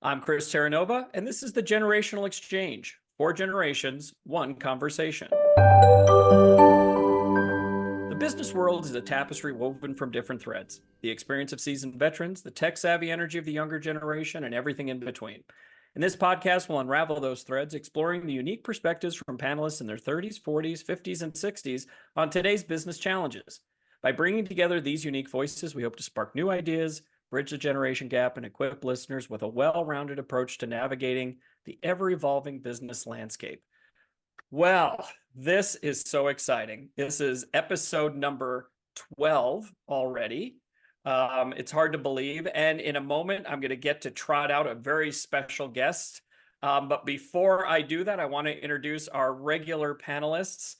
I'm Chris Terranova, and this is the Generational Exchange. 4 generations, 1 conversation. The business world is a tapestry woven from different threads. The experience of seasoned veterans, the tech-savvy energy of the younger generation, and everything in between. In this podcast, we'll unravel those threads, exploring the unique perspectives from panelists in their 30s, 40s, 50s, and 60s on today's business challenges. By bringing together these unique voices, we hope to spark new ideas, bridge the generation gap, and equip listeners with a well-rounded approach to navigating the ever-evolving business landscape. Well, this is so exciting. This is episode number 12 already. It's hard to believe. And in a moment, I'm going to get to trot out a very special guest. But before I do that, I want to introduce our regular panelists.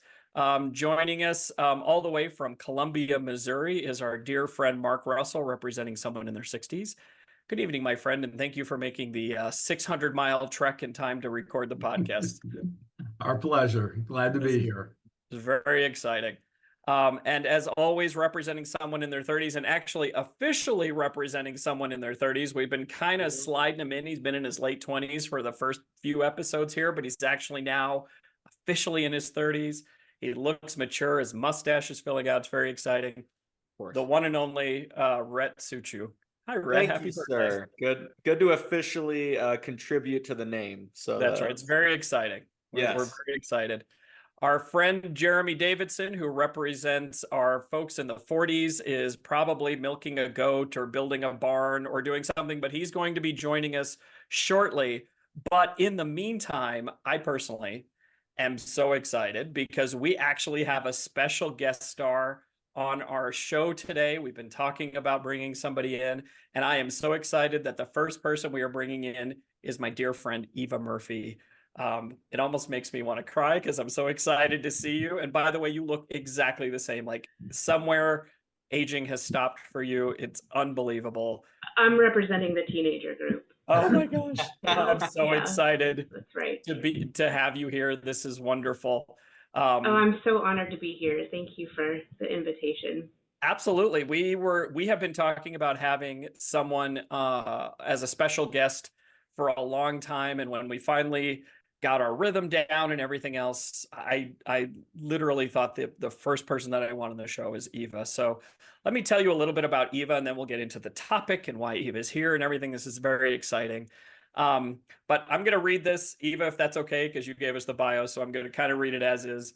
Joining us all the way from Columbia, Missouri is our dear friend, Mark Russell, representing someone in their 60s. Good evening, my friend, and thank you for making the 600-mile trek in time to record the podcast. Our pleasure. Glad to be here. It's very exciting. And as always, representing someone in their 30s, and actually officially representing someone in their 30s. We've been kind of sliding him in. He's been in his late 20s for the first few episodes here, but he's actually now officially in his 30s. He looks mature. His mustache is filling out. It's very exciting. The one and only Rhett Suchu. Hi, Rhett. Thank you, sir. Good to officially contribute to the name. So that's right. It's very exciting. We're very excited. Our friend Jeremy Davidson, who represents our folks in the 40s, is probably milking a goat or building a barn or doing something, but he's going to be joining us shortly. But in the meantime, I personally am so excited because we actually have a special guest star on our show today. We've been talking about bringing somebody in, and I am so excited that the first person we are bringing in is my dear friend, Eva Murphy. It almost makes me want to cry because I'm so excited to see you. And by the way, you look exactly the same. Like somewhere aging has stopped for you. It's unbelievable. I'm representing the teenager group. Oh my gosh. I'm so excited. That's right. To have you here. This is wonderful. I'm so honored to be here. Thank you for the invitation. Absolutely. We have been talking about having someone as a special guest for a long time. And when we finally got our rhythm down and everything else, I literally thought the first person that I want on the show is Eva. So let me tell you a little bit about Eva, and then we'll get into the topic and why Eva is here and everything. This is very exciting. But I'm going to read this, Eva, if that's okay, because you gave us the bio. So I'm going to kind of read it as is.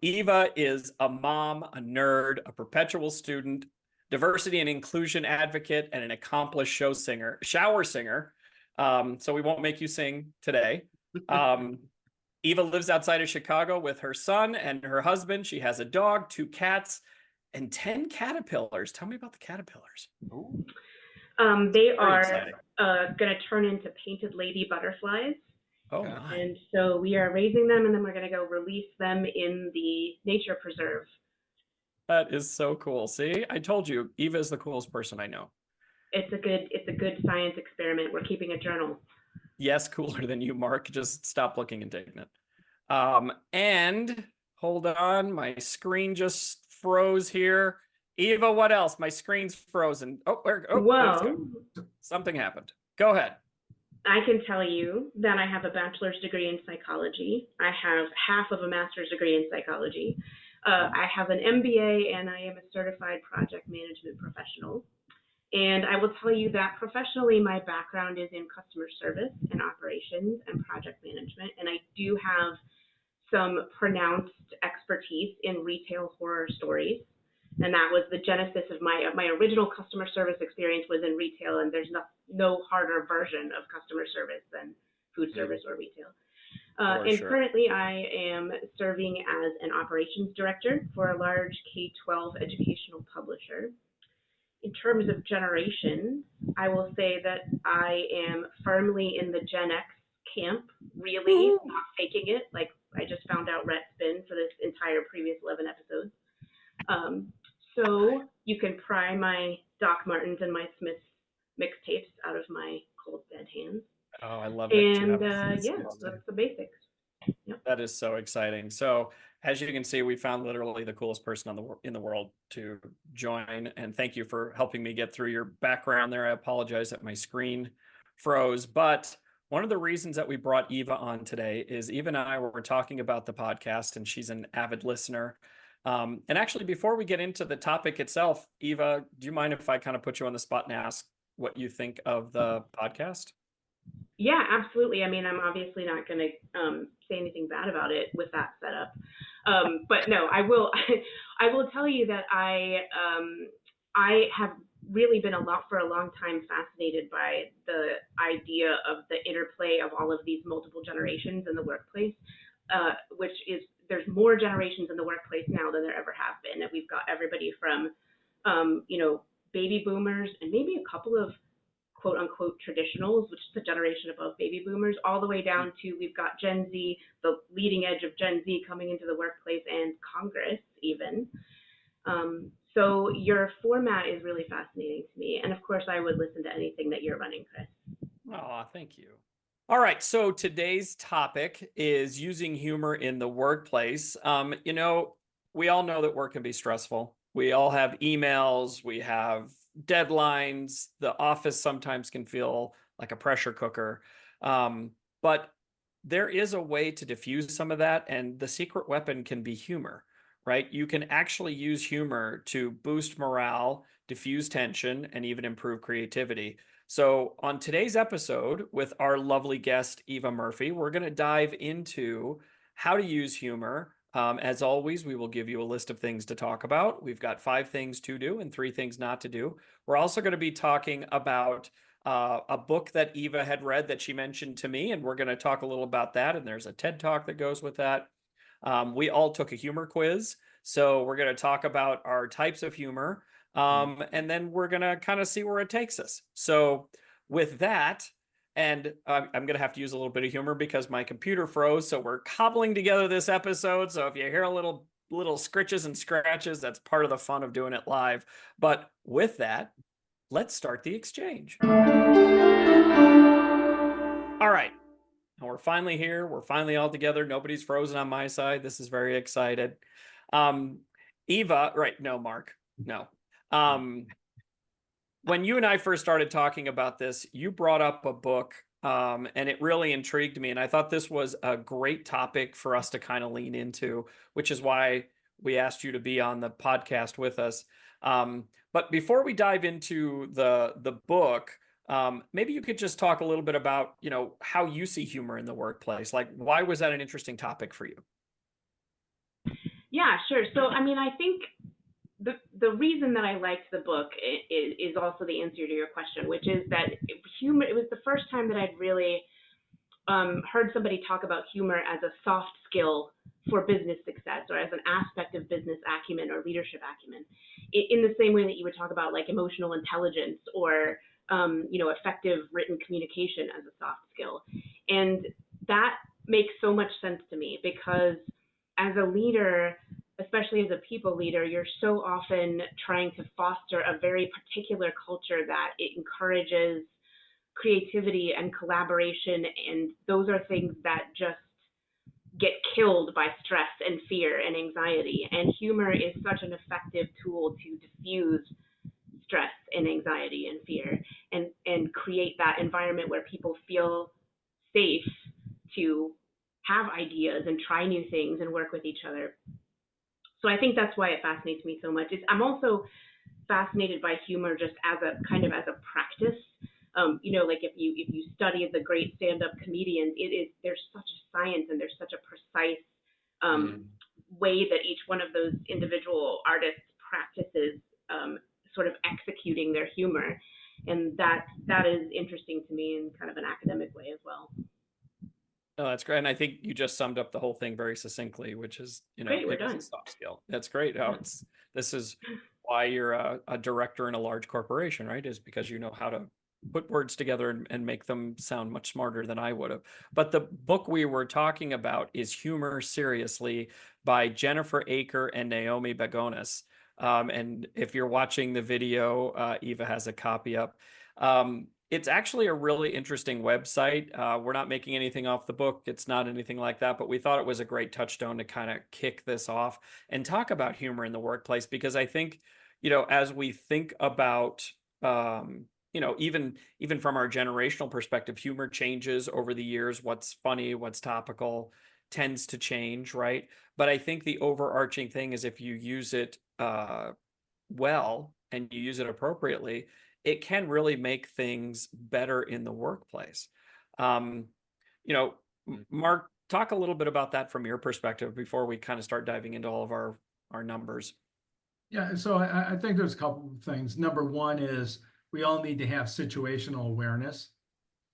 Eva is a mom, a nerd, a perpetual student, diversity and inclusion advocate, and an accomplished shower singer. So we won't make you sing today. Eva lives outside of Chicago with her son and her husband. She has a dog, 2 cats, and 10 caterpillars. Tell me about the caterpillars. They are going to turn into painted lady butterflies. Oh, my. And so we are raising them, and then we're going to go release them in the nature preserve. That is so cool. See, I told you, Eva is the coolest person I know. It's a good science experiment. We're keeping a journal. Yes, cooler than you, Mark. Just stop looking indignant. And hold on, my screen just froze here. Eva, what else? My screen's frozen. Whoa. Something happened. Go ahead. I can tell you that I have a bachelor's degree in psychology. I have half of a master's degree in psychology. I have an MBA, and I am a certified project management professional. And I will tell you that professionally, my background is in customer service and operations and project management. And I do have some pronounced expertise in retail horror stories. And that was the genesis of my original customer service experience was in retail, and there's no harder version of customer service than food service or retail. Currently I am serving as an operations director for a large K-12 educational publisher. In terms of generation, I will say that I am firmly in the Gen X camp, really, not faking it. Like I just found out Rhett's been for this entire previous 11 episodes. So you can pry my Doc Martens and my Smiths mixtapes out of my cold dead hands. Oh, I love it. And that's the basics. Yep. That is so exciting. So as you can see, we found literally the coolest person in the world to join. And thank you for helping me get through your background there. I apologize that my screen froze. But one of the reasons that we brought Eva on today is Eva and I were talking about the podcast, and she's an avid listener. And actually, before we get into the topic itself, Eva, do you mind if I kind of put you on the spot and ask what you think of the podcast? Yeah, absolutely. I mean, I'm obviously not going to say anything bad about it with that setup. But no, I will. I will tell you that I have really been for a long time fascinated by the idea of the interplay of all of these multiple generations in the workplace, which is there's more generations in the workplace now than there ever have been. And we've got everybody from, baby boomers and maybe a couple of quote unquote traditionals, which is the generation above baby boomers, all the way down to we've got Gen Z, the leading edge of Gen Z coming into the workplace and Congress even. So your format is really fascinating to me. And of course, I would listen to anything that you're running, Chris. Oh, thank you. All right. So today's topic is using humor in the workplace. We all know that work can be stressful. We all have emails, we have deadlines. The office sometimes can feel like a pressure cooker. But there is a way to diffuse some of that. And the secret weapon can be humor, right? You can actually use humor to boost morale, diffuse tension, and even improve creativity. So on today's episode with our lovely guest, Eva Murphy, we're going to dive into how to use humor. As always, we will give you a list of things to talk about. We've got 5 things to do and 3 things not to do. We're also going to be talking about a book that Eva had read that she mentioned to me, and we're going to talk a little about that. And there's a TED Talk that goes with that. We all took a humor quiz, so we're going to talk about our types of humor. And then we're going to kind of see where it takes us. So with that, and I'm going to have to use a little bit of humor because my computer froze. So we're cobbling together this episode. So if you hear a little scritches and scratches, that's part of the fun of doing it live. But with that, let's start the exchange. All right. We're finally here. We're finally all together. Nobody's frozen on my side. This is very excited. Eva, right. No, Mark. No. When you and I first started talking about this, you brought up a book, and it really intrigued me. And I thought this was a great topic for us to kind of lean into, which is why we asked you to be on the podcast with us. But before we dive into the book, maybe you could just talk a little bit about, how you see humor in the workplace. Like, why was that an interesting topic for you? Yeah, sure. So, I mean, I think the reason that I liked the book is also the answer to your question, which is that humor, it was the first time that I'd really heard somebody talk about humor as a soft skill for business success, or as an aspect of business acumen or leadership acumen, in the same way that you would talk about like emotional intelligence or effective written communication as a soft skill. And that makes so much sense to me because as a leader, especially as a people leader, you're so often trying to foster a very particular culture that it encourages creativity and collaboration, and those are things that just get killed by stress and fear and anxiety. And humor is such an effective tool to diffuse stress and anxiety and fear and create that environment where people feel safe to have ideas and try new things and work with each other. So I think that's why it fascinates me so much. I'm also fascinated by humor just as a kind of as a practice. Like if you study the great stand-up comedians, there's such a science and there's such a precise way that each one of those individual artists practices sort of executing their humor, and that is interesting to me in kind of an academic way as well. Oh, that's great. And I think you just summed up the whole thing very succinctly, which is, Great, we're it is done. a soft skill. That's great. This is why you're a director in a large corporation, right? Is because you know how to put words together and make them sound much smarter than I would have. But the book we were talking about is Humor Seriously by Jennifer Aker and Naomi Begonis. And if you're watching the video, Eva has a copy up. It's actually a really interesting website. We're not making anything off the book. It's not anything like that, but we thought it was a great touchstone to kind of kick this off and talk about humor in the workplace, because I think, as we think about, even from our generational perspective, humor changes over the years. What's funny, what's topical tends to change, right? But I think the overarching thing is if you use it well and you use it appropriately, it can really make things better in the workplace. Mark, talk a little bit about that from your perspective before we kind of start diving into all of our numbers. Yeah, so I think there's a couple of things. Number one is we all need to have situational awareness.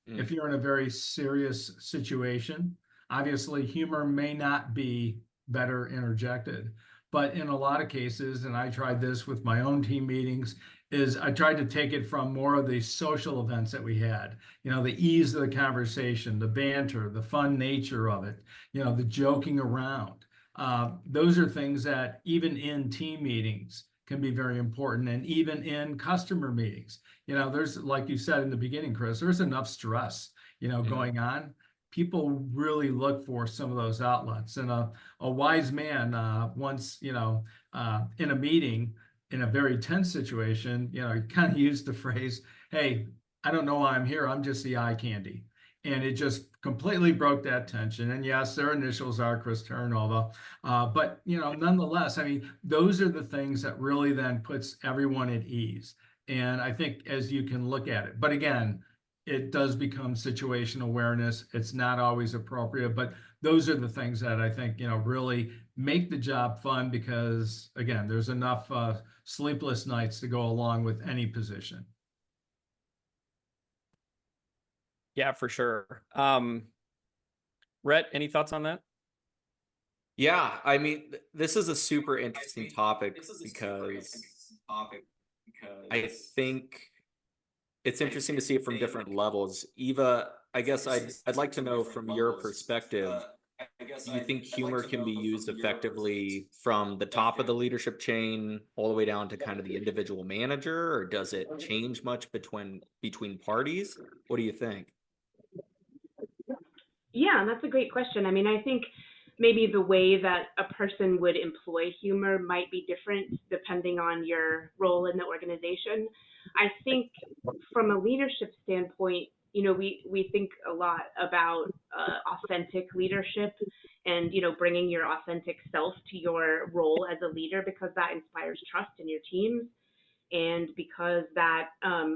If you're in a very serious situation, obviously humor may not be better interjected. But in a lot of cases, and I tried this with my own team meetings, is I tried to take it from more of the social events that we had, the ease of the conversation, the banter, the fun nature of it, the joking around. Those are things that even in team meetings can be very important, and even in customer meetings. There's, like you said in the beginning, Chris, there's enough stress, going on. People really look for some of those outlets. And a wise man once, in a meeting, in a very tense situation, he kind of used the phrase, "Hey, I don't know why I'm here. I'm just the eye candy." And it just completely broke that tension. And yes, their initials are Chris Terranova. But, nonetheless, I mean, those are the things that really then puts everyone at ease. And I think as you can look at it, but again, it does become situational awareness. It's not always appropriate, but those are the things that I think, really make the job fun because, again, there's enough sleepless nights to go along with any position. Yeah, for sure. Rhett, any thoughts on that? Yeah, I mean, this is a super interesting topic because I think it's interesting to see it from different levels. Eva, I guess I'd like to know from your perspective, do you think humor can be used effectively from the top of the leadership chain all the way down to kind of the individual manager, or does it change much between parties? What do you think? Yeah, that's a great question. I mean, I think maybe the way that a person would employ humor might be different depending on your role in the organization. I think from a leadership standpoint, we think a lot about authentic leadership and, bringing your authentic self to your role as a leader because that inspires trust in your teams and because that,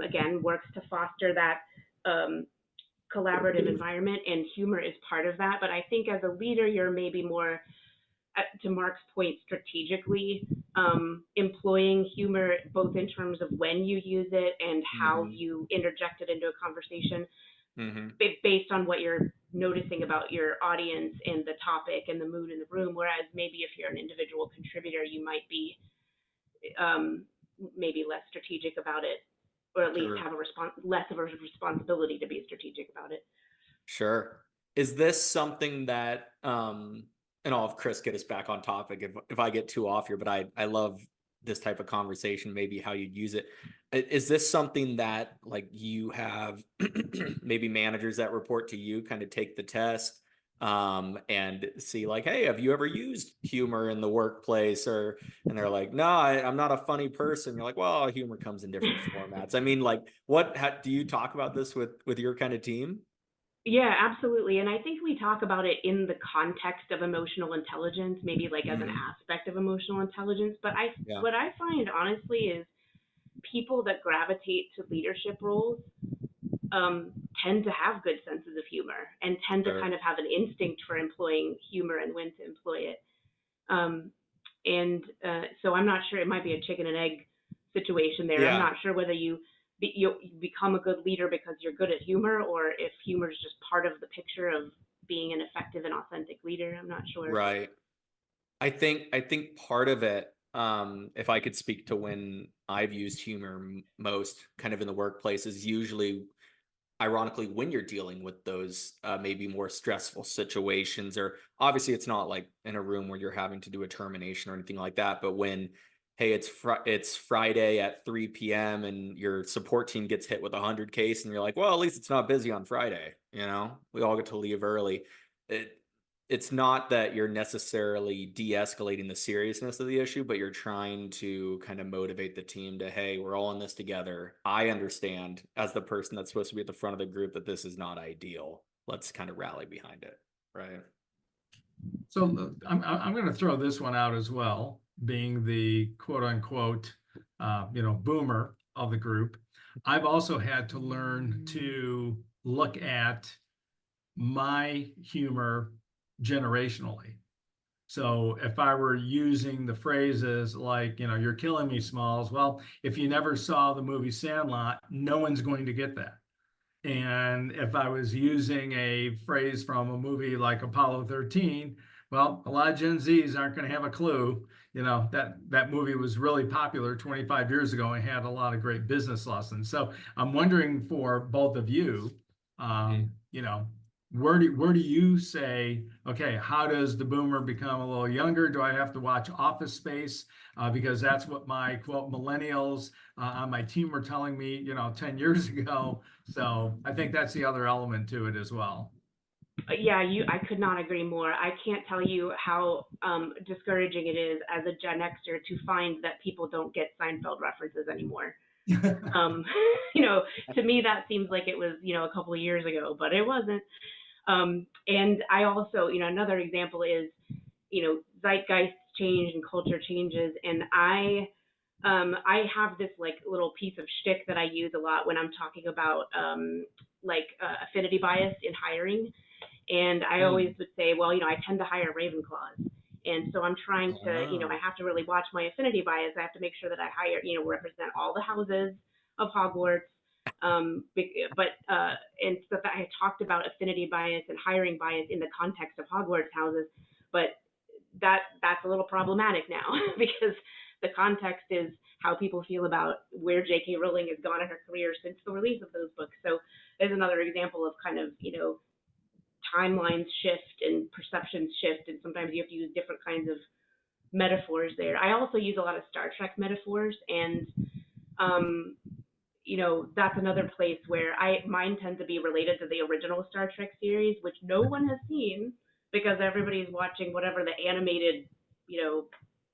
again, works to foster that collaborative environment, and humor is part of that. But I think as a leader, you're maybe more, to Mark's point, strategically employing humor, both in terms of when you use it and how you interject it into a conversation based on what you're noticing about your audience and the topic and the mood in the room. Whereas maybe if you're an individual contributor, you might be maybe less strategic about it, or at least have less of a responsibility to be strategic about it. Sure. Is this something that, and I'll have Chris get us back on topic if I get too off here, but I love this type of conversation, maybe how you'd use it. Is this something that like you have maybe managers that report to you kind of take the test and see like, hey, have you ever used humor in the workplace? And they're like, no, I'm not a funny person. You're like, well, humor comes in different formats. I mean, like do you talk about this with your kind of team? Yeah, absolutely. And I think we talk about it in the context of emotional intelligence, maybe like as an aspect of emotional intelligence. But what I find honestly is people that gravitate to leadership roles tend to have good senses of humor and tend to kind of have an instinct for employing humor and when to employ it. So I'm not sure, it might be a chicken and egg situation there. I'm not sure whether you become a good leader because you're good at humor, or if humor is just part of the picture of being an effective and authentic leader. I'm not sure. Right. I think part of it, if I could speak to when I've used humor most kind of in the workplace, is usually ironically when you're dealing with those maybe more stressful situations, or obviously it's not like in a room where you're having to do a termination or anything like that, but when, hey, it's Friday at 3 p.m. and your support team gets hit with 100 case and you're like, well, at least it's not busy on Friday. We all get to leave early. it's not that you're necessarily de-escalating the seriousness of the issue, but you're trying to kind of motivate the team to, hey, we're all in this together. I understand as the person that's supposed to be at the front of the group that this is not ideal. Let's kind of rally behind it, right? So I'm going to throw this one out as well, being the quote unquote, boomer of the group. I've also had to learn to look at my humor generationally. So if I were using the phrases like, you're killing me, Smalls. Well, if you never saw the movie Sandlot, no one's going to get that. And if I was using a phrase from a movie like Apollo 13, well, a lot of Gen Zs aren't going to have a clue. That movie was really popular 25 years ago and had a lot of great business lessons. So I'm wondering for both of you, where do you say, okay, how does the boomer become a little younger? Do I have to watch Office Space? Because that's what my quote millennials on my team were telling me, 10 years ago. So I think that's the other element to it as well. Yeah, I could not agree more. I can't tell you how discouraging it is as a Gen Xer to find that people don't get Seinfeld references anymore. To me that seems like it was, a couple of years ago, but it wasn't. And I also, another example is, zeitgeist change and culture changes, and I have this like little piece of shtick that I use a lot when I'm talking about affinity bias in hiring. And I always would say, well, I tend to hire Ravenclaws. And so I'm trying to, I have to really watch my affinity bias. I have to make sure that I hire, represent all the houses of Hogwarts. And so I talked about affinity bias and hiring bias in the context of Hogwarts houses, but that's a little problematic now because the context is how people feel about where J.K. Rowling has gone in her career since the release of those books. So there's another example of kind of, timelines shift and perceptions shift, and sometimes you have to use different kinds of metaphors there. I also use a lot of Star Trek metaphors, and that's another place where mine tend to be related to the original Star Trek series, which no one has seen because everybody's watching whatever the animated,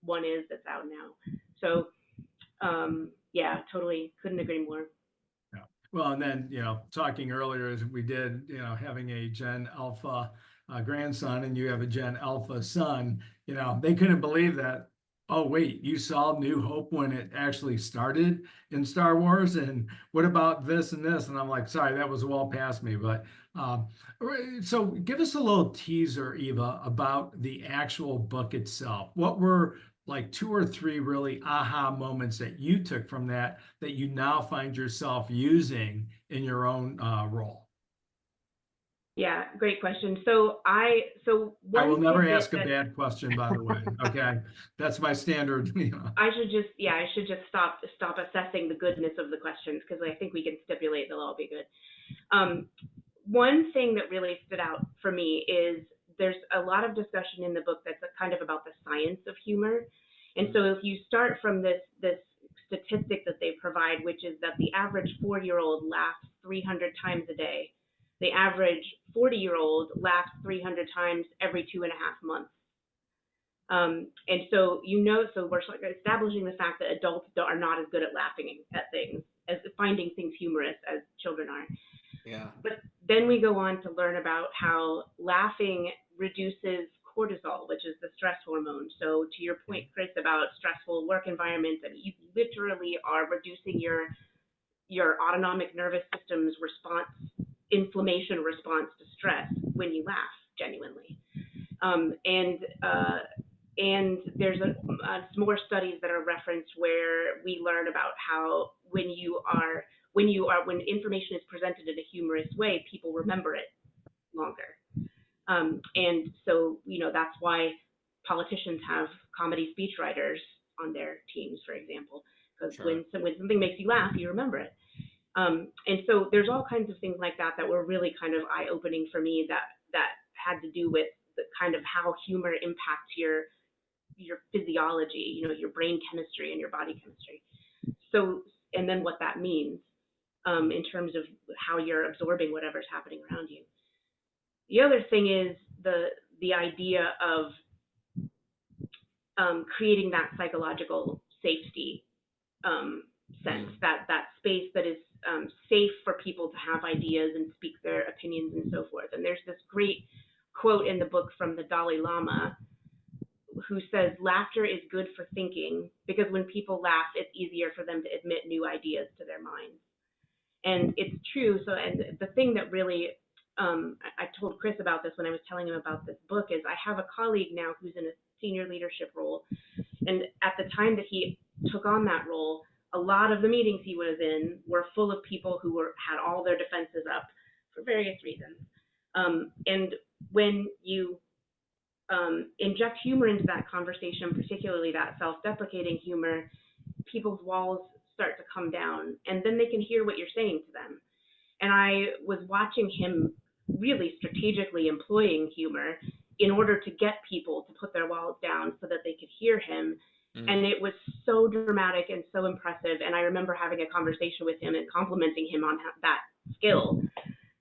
one is that's out now. So, yeah, totally couldn't agree more. Well, and then, talking earlier as we did, having a Gen Alpha grandson and you have a Gen Alpha son, they couldn't believe that. Oh, wait, you saw New Hope when it actually started in Star Wars? And what about this and this? And I'm like, sorry, that was well past me. But so give us a little teaser, Eva, about the actual book itself. What were like 2 or 3 really aha moments that you took from that you now find yourself using in your own role? Yeah, great question. I will never ask a bad question, by the way. Okay, that's my standard. I should just stop assessing the goodness of the questions because I think we can stipulate they'll all be good. One thing that really stood out for me is there's a lot of discussion in the book that's kind of about the science of humor. And so if you start from this statistic that they provide, which is that the average 4-year-old laughs 300 times a day, the average 40-year-old laughs 300 times every 2.5 months. And so, so we're establishing the fact that adults are not as good at laughing at things, as finding things humorous as children are. Yeah. But then we go on to learn about how laughing reduces cortisol, which is the stress hormone. So to your point, Chris, about stressful work environments, and you literally are reducing your autonomic nervous system's inflammation response to stress when you laugh genuinely. And there's some more studies that are referenced where we learn about how when information is presented in a humorous way, people remember it longer. And so, that's why politicians have comedy speechwriters on their teams, for example, because when something makes you laugh, you remember it. And so there's all kinds of things like that were really kind of eye-opening for me that had to do with the kind of how humor impacts your physiology, your brain chemistry and your body chemistry. So, and then what that means in terms of how you're absorbing whatever's happening around you. The other thing is the the idea of creating that psychological safety sense, that space that is safe for people to have ideas and speak their opinions and so forth. And there's this great quote in the book from the Dalai Lama who says, laughter is good for thinking because when people laugh, it's easier for them to admit new ideas to their minds. And it's true. So, and the thing that really, I told Chris about this when I was telling him about this book, is I have a colleague now who's in a senior leadership role. And at the time that he took on that role, a lot of the meetings he was in were full of people who had all their defenses up for various reasons. And when you inject humor into that conversation, particularly that self-deprecating humor, people's walls start to come down, and then they can hear what you're saying to them. And I was watching him really strategically employing humor in order to get people to put their walls down so that they could hear him. And it was so dramatic and so impressive. And I remember having a conversation with him and complimenting him on that skill.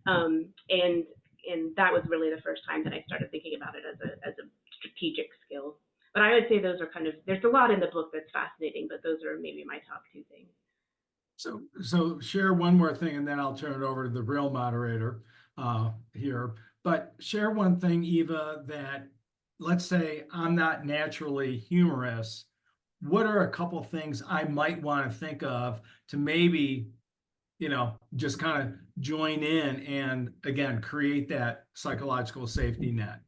And that was really the first time that I started thinking about it as a strategic skill. But I would say those are kind of, there's a lot in the book that's fascinating, but those are maybe my top two things. So share one more thing, and then I'll turn it over to the real moderator here. But share one thing, Eva, that, let's say I'm not naturally humorous. What are a couple things I might want to think of to maybe, just kind of join in and, again, create that psychological safety net?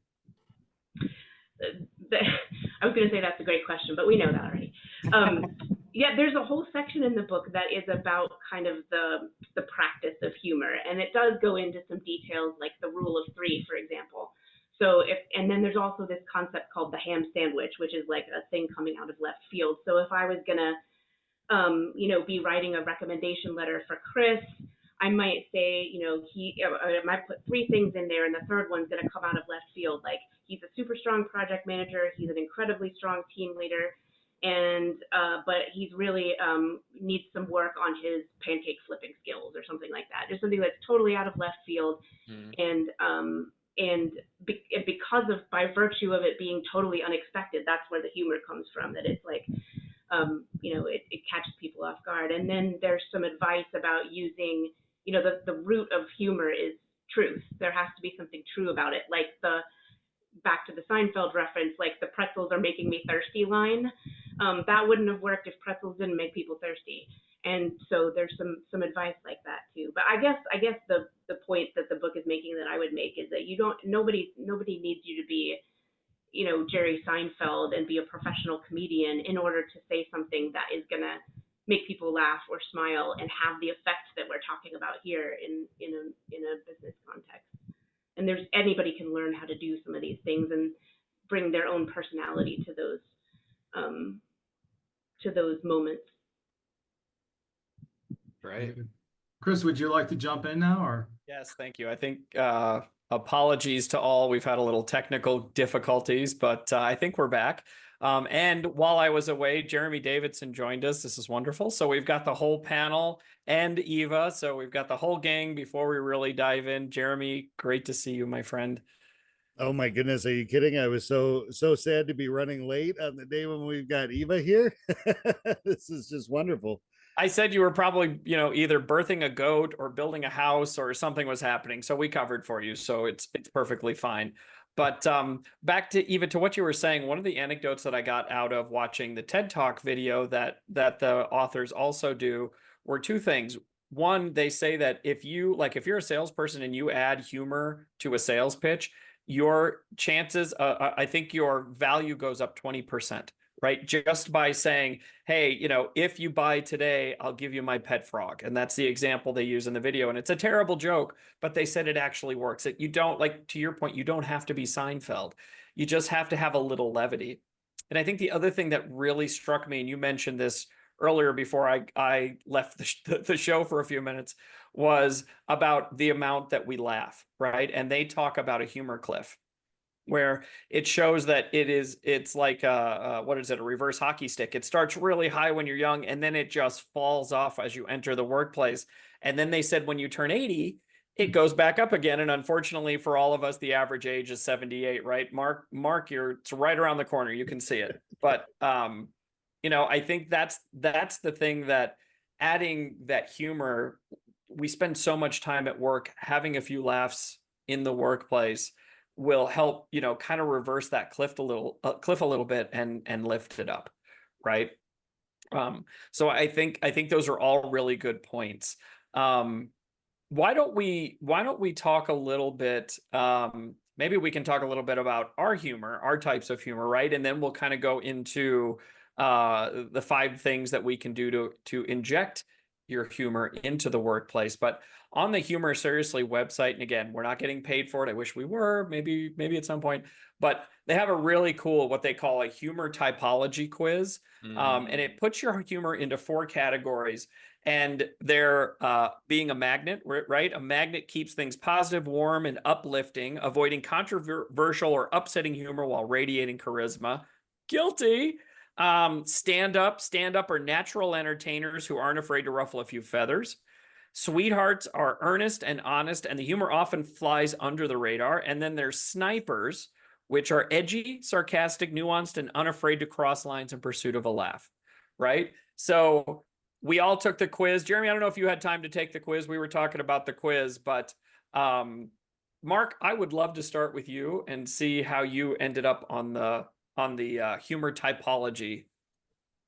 I was going to say that's a great question, but we know that already. Yeah, there's a whole section in the book that is about kind of the practice of humor, and it does go into some details like the rule of three, for example. So and then there's also this concept called the ham sandwich, which is like a thing coming out of left field. So if I was gonna, be writing a recommendation letter for Chris, I might say, I might put three things in there, and the third one's gonna come out of left field. Like, he's a super strong project manager, he's an incredibly strong team leader, and but he's really needs some work on his pancake flipping skills or something like that. Just something that's totally out of left field, and because of, by virtue of it being totally unexpected, that's where the humor comes from, that it's like, it catches people off guard. And then there's some advice about using, the root of humor is truth. There has to be something true about it. Like back to the Seinfeld reference, like the pretzels are making me thirsty line. That wouldn't have worked if pretzels didn't make people thirsty. And so there's some advice like that too. But I guess the point that the book is making that I would make is that nobody needs you to be, Jerry Seinfeld and be a professional comedian in order to say something that is gonna make people laugh or smile and have the effect that we're talking about here in a business context. And anybody can learn how to do some of these things and bring their own personality to those moments. Right. Chris, would you like to jump in now, or? Yes, thank you. I think apologies to all. We've had a little technical difficulties, but I think we're back. And while I was away, Jeremy Davidson joined us. This is wonderful. So we've got the whole panel and Eva. So we've got the whole gang before we really dive in. Jeremy, great to see you, my friend. Oh my goodness, are you kidding? I was so sad to be running late on the day when we've got Eva here. This is just wonderful. I said you were probably, either birthing a goat or building a house or something was happening. So we covered for you. So it's perfectly fine. But back to Eva, to what you were saying, one of the anecdotes that I got out of watching the TED Talk video that the authors also do were two things. One, they say that if you're a salesperson and you add humor to a sales pitch, your chances, I think your value goes up 20%. Right? Just by saying, hey, if you buy today, I'll give you my pet frog. And that's the example they use in the video. And it's a terrible joke, but they said it actually works. You don't, like, to your point, you don't have to be Seinfeld. You just have to have a little levity. And I think the other thing that really struck me, and you mentioned this earlier before I left the show for a few minutes, was about the amount that we laugh, right? And they talk about a humor cliff, where it shows that it's like a reverse hockey stick. It starts really high when you're young, and then it just falls off as you enter the workplace. And then they said when you turn 80, it goes back up again. And unfortunately for all of us, the average age is 78, right? Mark, it's right around the corner. You can see it. But I think that's the thing, that adding that humor, we spend so much time at work, having a few laughs in the workplace will help, kind of reverse that cliff a little bit and lift it up. Right. So I think those are all really good points. Why don't we talk a little bit, maybe we can talk a little bit about our humor, our types of humor, right? And then we'll kind of go into the 5 things that we can do to inject your humor into the workplace. But on the Humor Seriously website, and again, we're not getting paid for it. I wish we were, maybe at some point, but they have a really cool, what they call a humor typology quiz. And it puts your humor into 4 categories. And they're being a magnet, right? A magnet keeps things positive, warm, and uplifting, avoiding controversial or upsetting humor while radiating charisma. Guilty. Stand up are natural entertainers who aren't afraid to ruffle a few feathers. Sweethearts are earnest and honest, and the humor often flies under the radar. And then there's snipers, which are edgy, sarcastic, nuanced, and unafraid to cross lines in pursuit of a laugh, right? So we all took the quiz. Jeremy, I don't know if you had time to take the quiz. We were talking about the quiz, but Mark, I would love to start with you and see how you ended up on the humor typology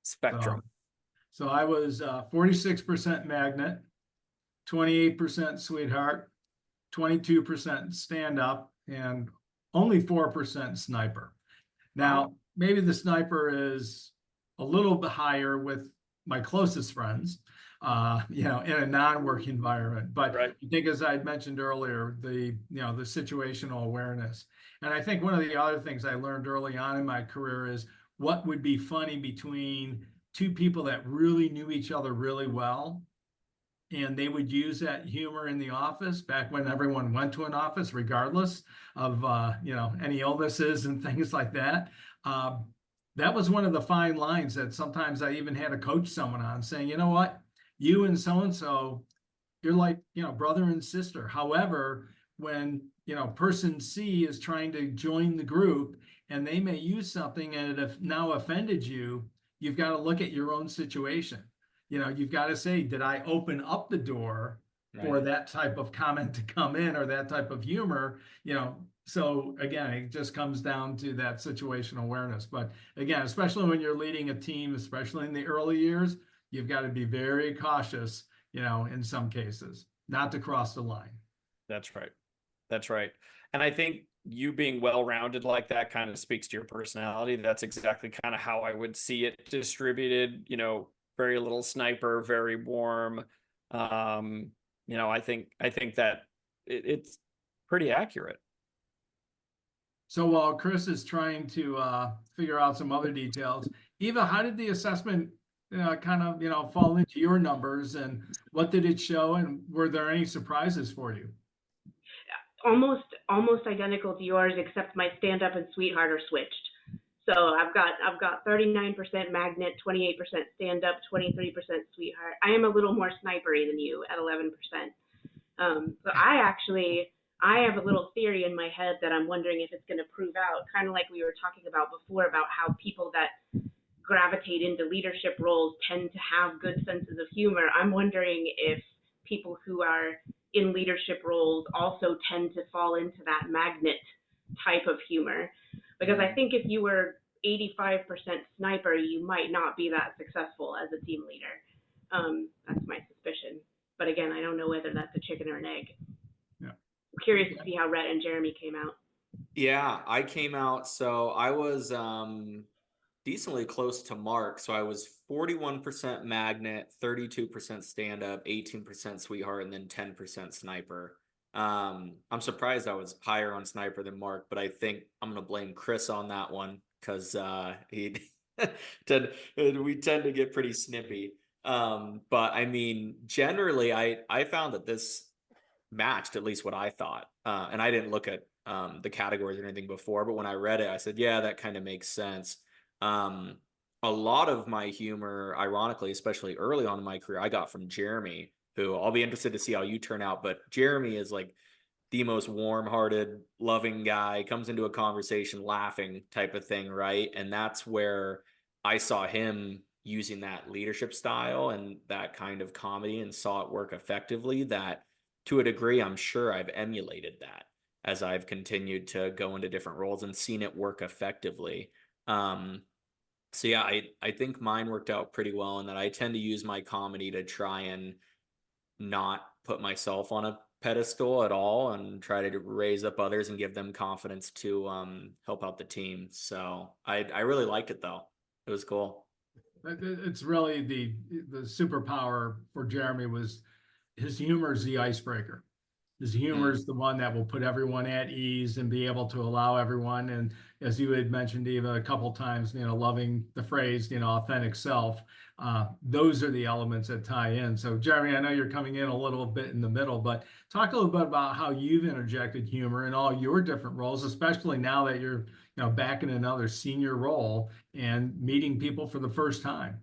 spectrum. So I was 46% magnet, 28% sweetheart, 22% stand up, and only 4% sniper. Now, maybe the sniper is a little bit higher with my closest friends, in a non-work environment. But Right. I think, as I mentioned earlier, the situational awareness. And I think one of the other things I learned early on in my career is what would be funny between 2 people that really knew each other really well, and they would use that humor in the office back when everyone went to an office, regardless of any illnesses and things like that. That was one of the fine lines that sometimes I even had to coach someone on, saying, you know what, you and so you're like, brother and sister. However, when person C is trying to join the group and they may use something and it have now offended you, you've got to look at your own situation. You've got to say, did I open up the door for that type of comment to come in, or that type of humor? So again, it just comes down to that situational awareness. But again, especially when you're leading a team, especially in the early years, you've got to be very cautious, in some cases, not to cross the line. That's right. And I think you being well-rounded like that kind of speaks to your personality. That's exactly kind of how I would see it distributed, very little sniper, very warm. I think that it's pretty accurate. So while Chris is trying to figure out some other details, Eva, how did the assessment kind of fall into your numbers, and what did it show, and were there any surprises for you? Almost identical to yours, except my stand up and sweetheart are switched. So I've got 39% magnet, 28% stand up, 23% sweetheart. I am a little more snipery than you at 11%. But I have a little theory in my head that I'm wondering if it's going to prove out, kind of like we were talking about before, about how people that gravitate into leadership roles tend to have good senses of humor. I'm wondering if people who are in leadership roles also tend to fall into that magnet type of humor. Because I think if you were 85% sniper, you might not be that successful as a team leader. That's my suspicion. But again, I don't know whether that's a chicken or an egg. Yeah. I'm curious to see how Rhett and Jeremy came out. Yeah, I came out, so I was decently close to Mark. So I was 41% magnet, 32% stand up, 18% sweetheart, and then 10% sniper. I'm surprised I was higher on sniper than Mark, but I think I'm gonna blame Chris on that one, because we tend to get pretty snippy. But I mean, generally, I found that this matched at least what I thought, and I didn't look at the categories or anything before, but when I read it, I said, yeah, that kind of makes sense. A lot of my humor, ironically, especially early on in my career, I got from Jeremy. who I'll be interested to see how you turn out. But Jeremy is like the most warm-hearted, loving guy, comes into a conversation laughing type of thing, right? And that's where I saw him using that leadership style and that kind of comedy and saw it work effectively. That to a degree, I'm sure I've emulated that as I've continued to go into different roles and seen it work effectively. So yeah, I think mine worked out pretty well in that I tend to use my comedy to try and not put myself on a pedestal at all and try to raise up others and give them confidence to help out the team. So I really liked it though. It was cool. It's really the superpower for Jeremy was his humor is the icebreaker. His humor is the one that will put everyone at ease and be able to allow everyone. And as you had mentioned, Eva, a couple times, loving the phrase, authentic self. Those are the elements that tie in. So, Jeremy, I know you're coming in a little bit in the middle, but talk a little bit about how you've interjected humor in all your different roles, especially now that you're, back in another senior role and meeting people for the first time.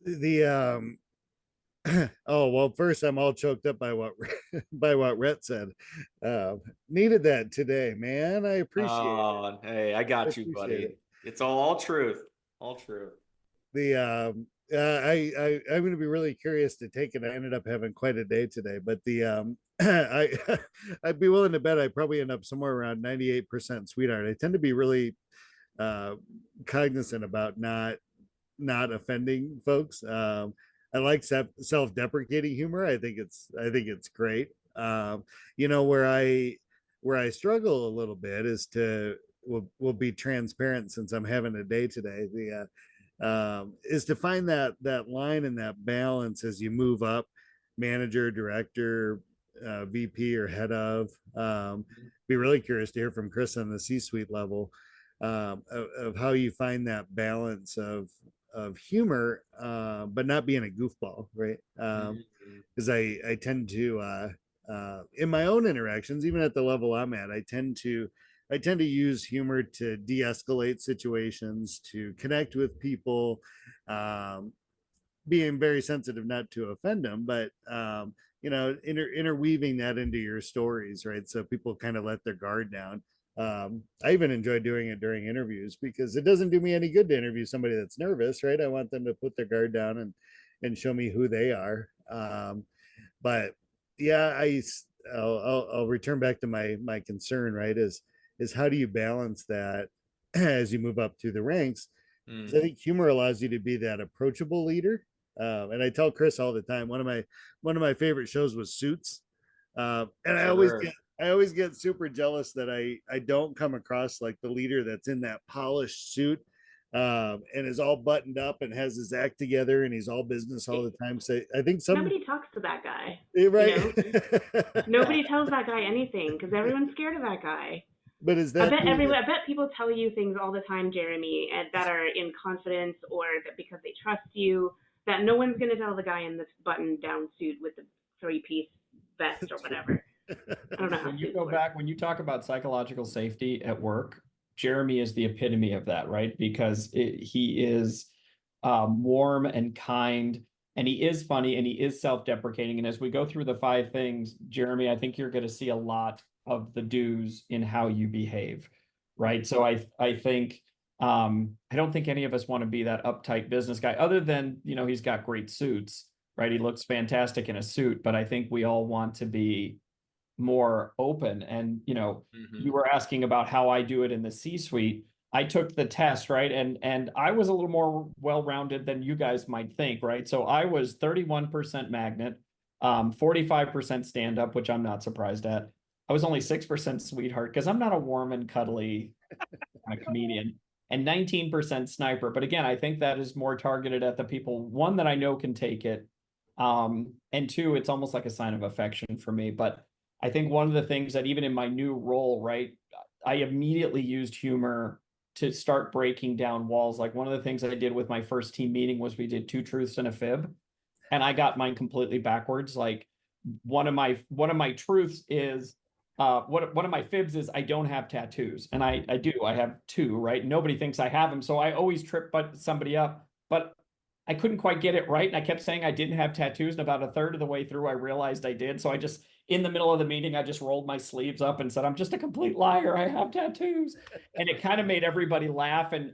The oh well, first I'm all choked up by what by what Rhett said. Needed that today, man. I appreciate it. Hey, I got you, buddy. It. It's all truth. All truth. The I'm going to be really curious to take it. I ended up having quite a day today, but the I I'd be willing to bet I probably end up somewhere around 98% sweetheart. I tend to be really cognizant about not offending folks. I like self-deprecating humor. I think it's great. Where I struggle a little bit is will be transparent since I'm having a day today. Is to find that line and that balance as you move up, manager, director, VP, or head of. Be really curious to hear from Chris on the C-suite level of how you find that balance of humor, but not being a goofball, right? Because I tend to in my own interactions, even at the level I'm at, I tend to use humor to de-escalate situations, to connect with people, being very sensitive not to offend them, but interweaving that into your stories, right? So people kind of let their guard down. I even enjoy doing it during interviews because it doesn't do me any good to interview somebody that's nervous, right? I want them to put their guard down and show me who they are. But yeah, I'll return back to my concern, right? Is how do you balance that as you move up through the ranks? I think humor allows you to be that approachable leader. And I tell Chris all the time, one of my favorite shows was Suits. And Sure. I always get super jealous that I don't come across like the leader that's in that polished suit and is all buttoned up and has his act together and he's all business all the time. So I think Nobody talks to that guy. right. Nobody tells that guy anything because everyone's scared of that guy. But is that I bet people tell you things all the time, Jeremy, and that are in confidence or that because they trust you, that no one's going to tell the guy in this button-down suit with the three-piece vest or whatever. I don't know how when you go back, when you talk about psychological safety at work, Jeremy is the epitome of that, right? Because he is warm and kind, and he is funny, and he is self-deprecating. And as we go through the 5 things, Jeremy, I think you're going to see a lot of the do's in how you behave, right? So I think I don't think any of us want to be that uptight business guy, other than he's got great suits, right? He looks fantastic in a suit, but I think we all want to be more open. And you were asking about how I do it in the C-suite. I took the test, right? And I was a little more well-rounded than you guys might think, right? So I was 31% magnet, 45% stand-up, which I'm not surprised at. I was only 6% sweetheart because I'm not a warm and cuddly kind of comedian, and 19% sniper. But again, I think that is more targeted at the people, one, that I know can take it, and two, it's almost like a sign of affection for me. But I think one of the things that even in my new role, right, I immediately used humor to start breaking down walls. Like one of the things I did with my first team meeting was we did 2 truths and a fib, and I got mine completely backwards. Like one of my truths is one of my fibs is I don't have tattoos, and I do. I have 2, right? Nobody thinks I have them, so I always trip somebody up. But I couldn't quite get it right. And I kept saying I didn't have tattoos. And about a third of the way through, I realized I did. So I just, in the middle of the meeting, I just rolled my sleeves up and said, I'm just a complete liar. I have tattoos. And it kind of made everybody laugh. And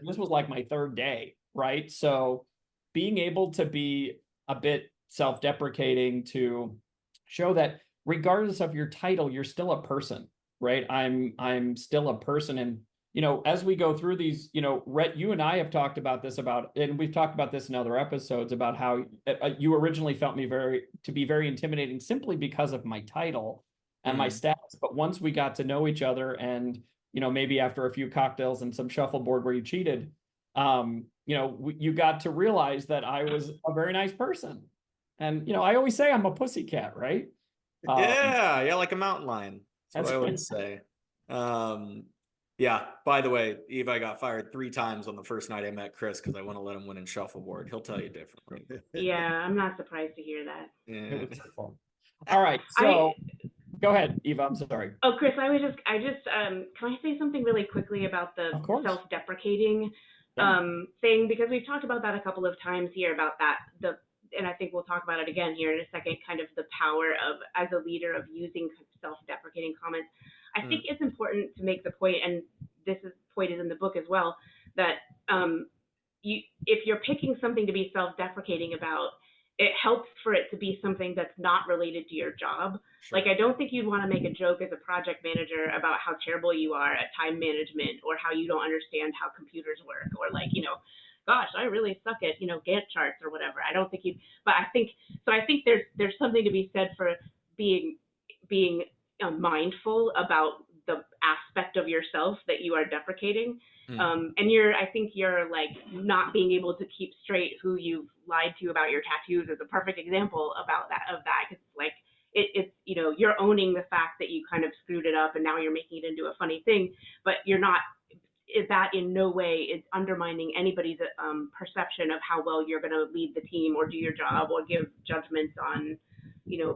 this was like my third day, right? So being able to be a bit self-deprecating to show that regardless of your title, you're still a person, right? I'm still a person. And as we go through these, Rhett, you and I have talked about this and we've talked about this in other episodes about how you originally felt me to be very intimidating simply because of my title and my status. But once we got to know each other and, maybe after a few cocktails and some shuffleboard where you cheated, you got to realize that I was a very nice person. And, I always say I'm a pussycat, right? Yeah, like a mountain lion. That's what I always say. Yeah, by the way, Eva, I got fired 3 times on the first night I met Chris because I want to let him win in shuffleboard. He'll tell you differently. Yeah, I'm not surprised to hear that. Yeah. All right, so go ahead, Eva. I'm sorry. Oh, Chris, can I say something really quickly about the self-deprecating thing? Because we've talked about that a couple of times here about that, and I think we'll talk about it again here in a second, kind of the power of, as a leader, of using self-deprecating comments. I think it's important to make the point, and point is in the book as well, that if you're picking something to be self-deprecating about, it helps for it to be something that's not related to your job. Sure. Like, I don't think you'd want to make a joke as a project manager about how terrible you are at time management, or how you don't understand how computers work, or gosh, I really suck at, Gantt charts or whatever. I don't think but I think there's something to be said for being mindful about the aspect of yourself that you are deprecating. And I think you're like not being able to keep straight who you've lied to about your tattoos is a perfect example of that. Cause like, it's, you're owning the fact that you kind of screwed it up and now you're making it into a funny thing, but you're not, that in no way is undermining anybody's perception of how well you're going to lead the team or do your job or give judgments on,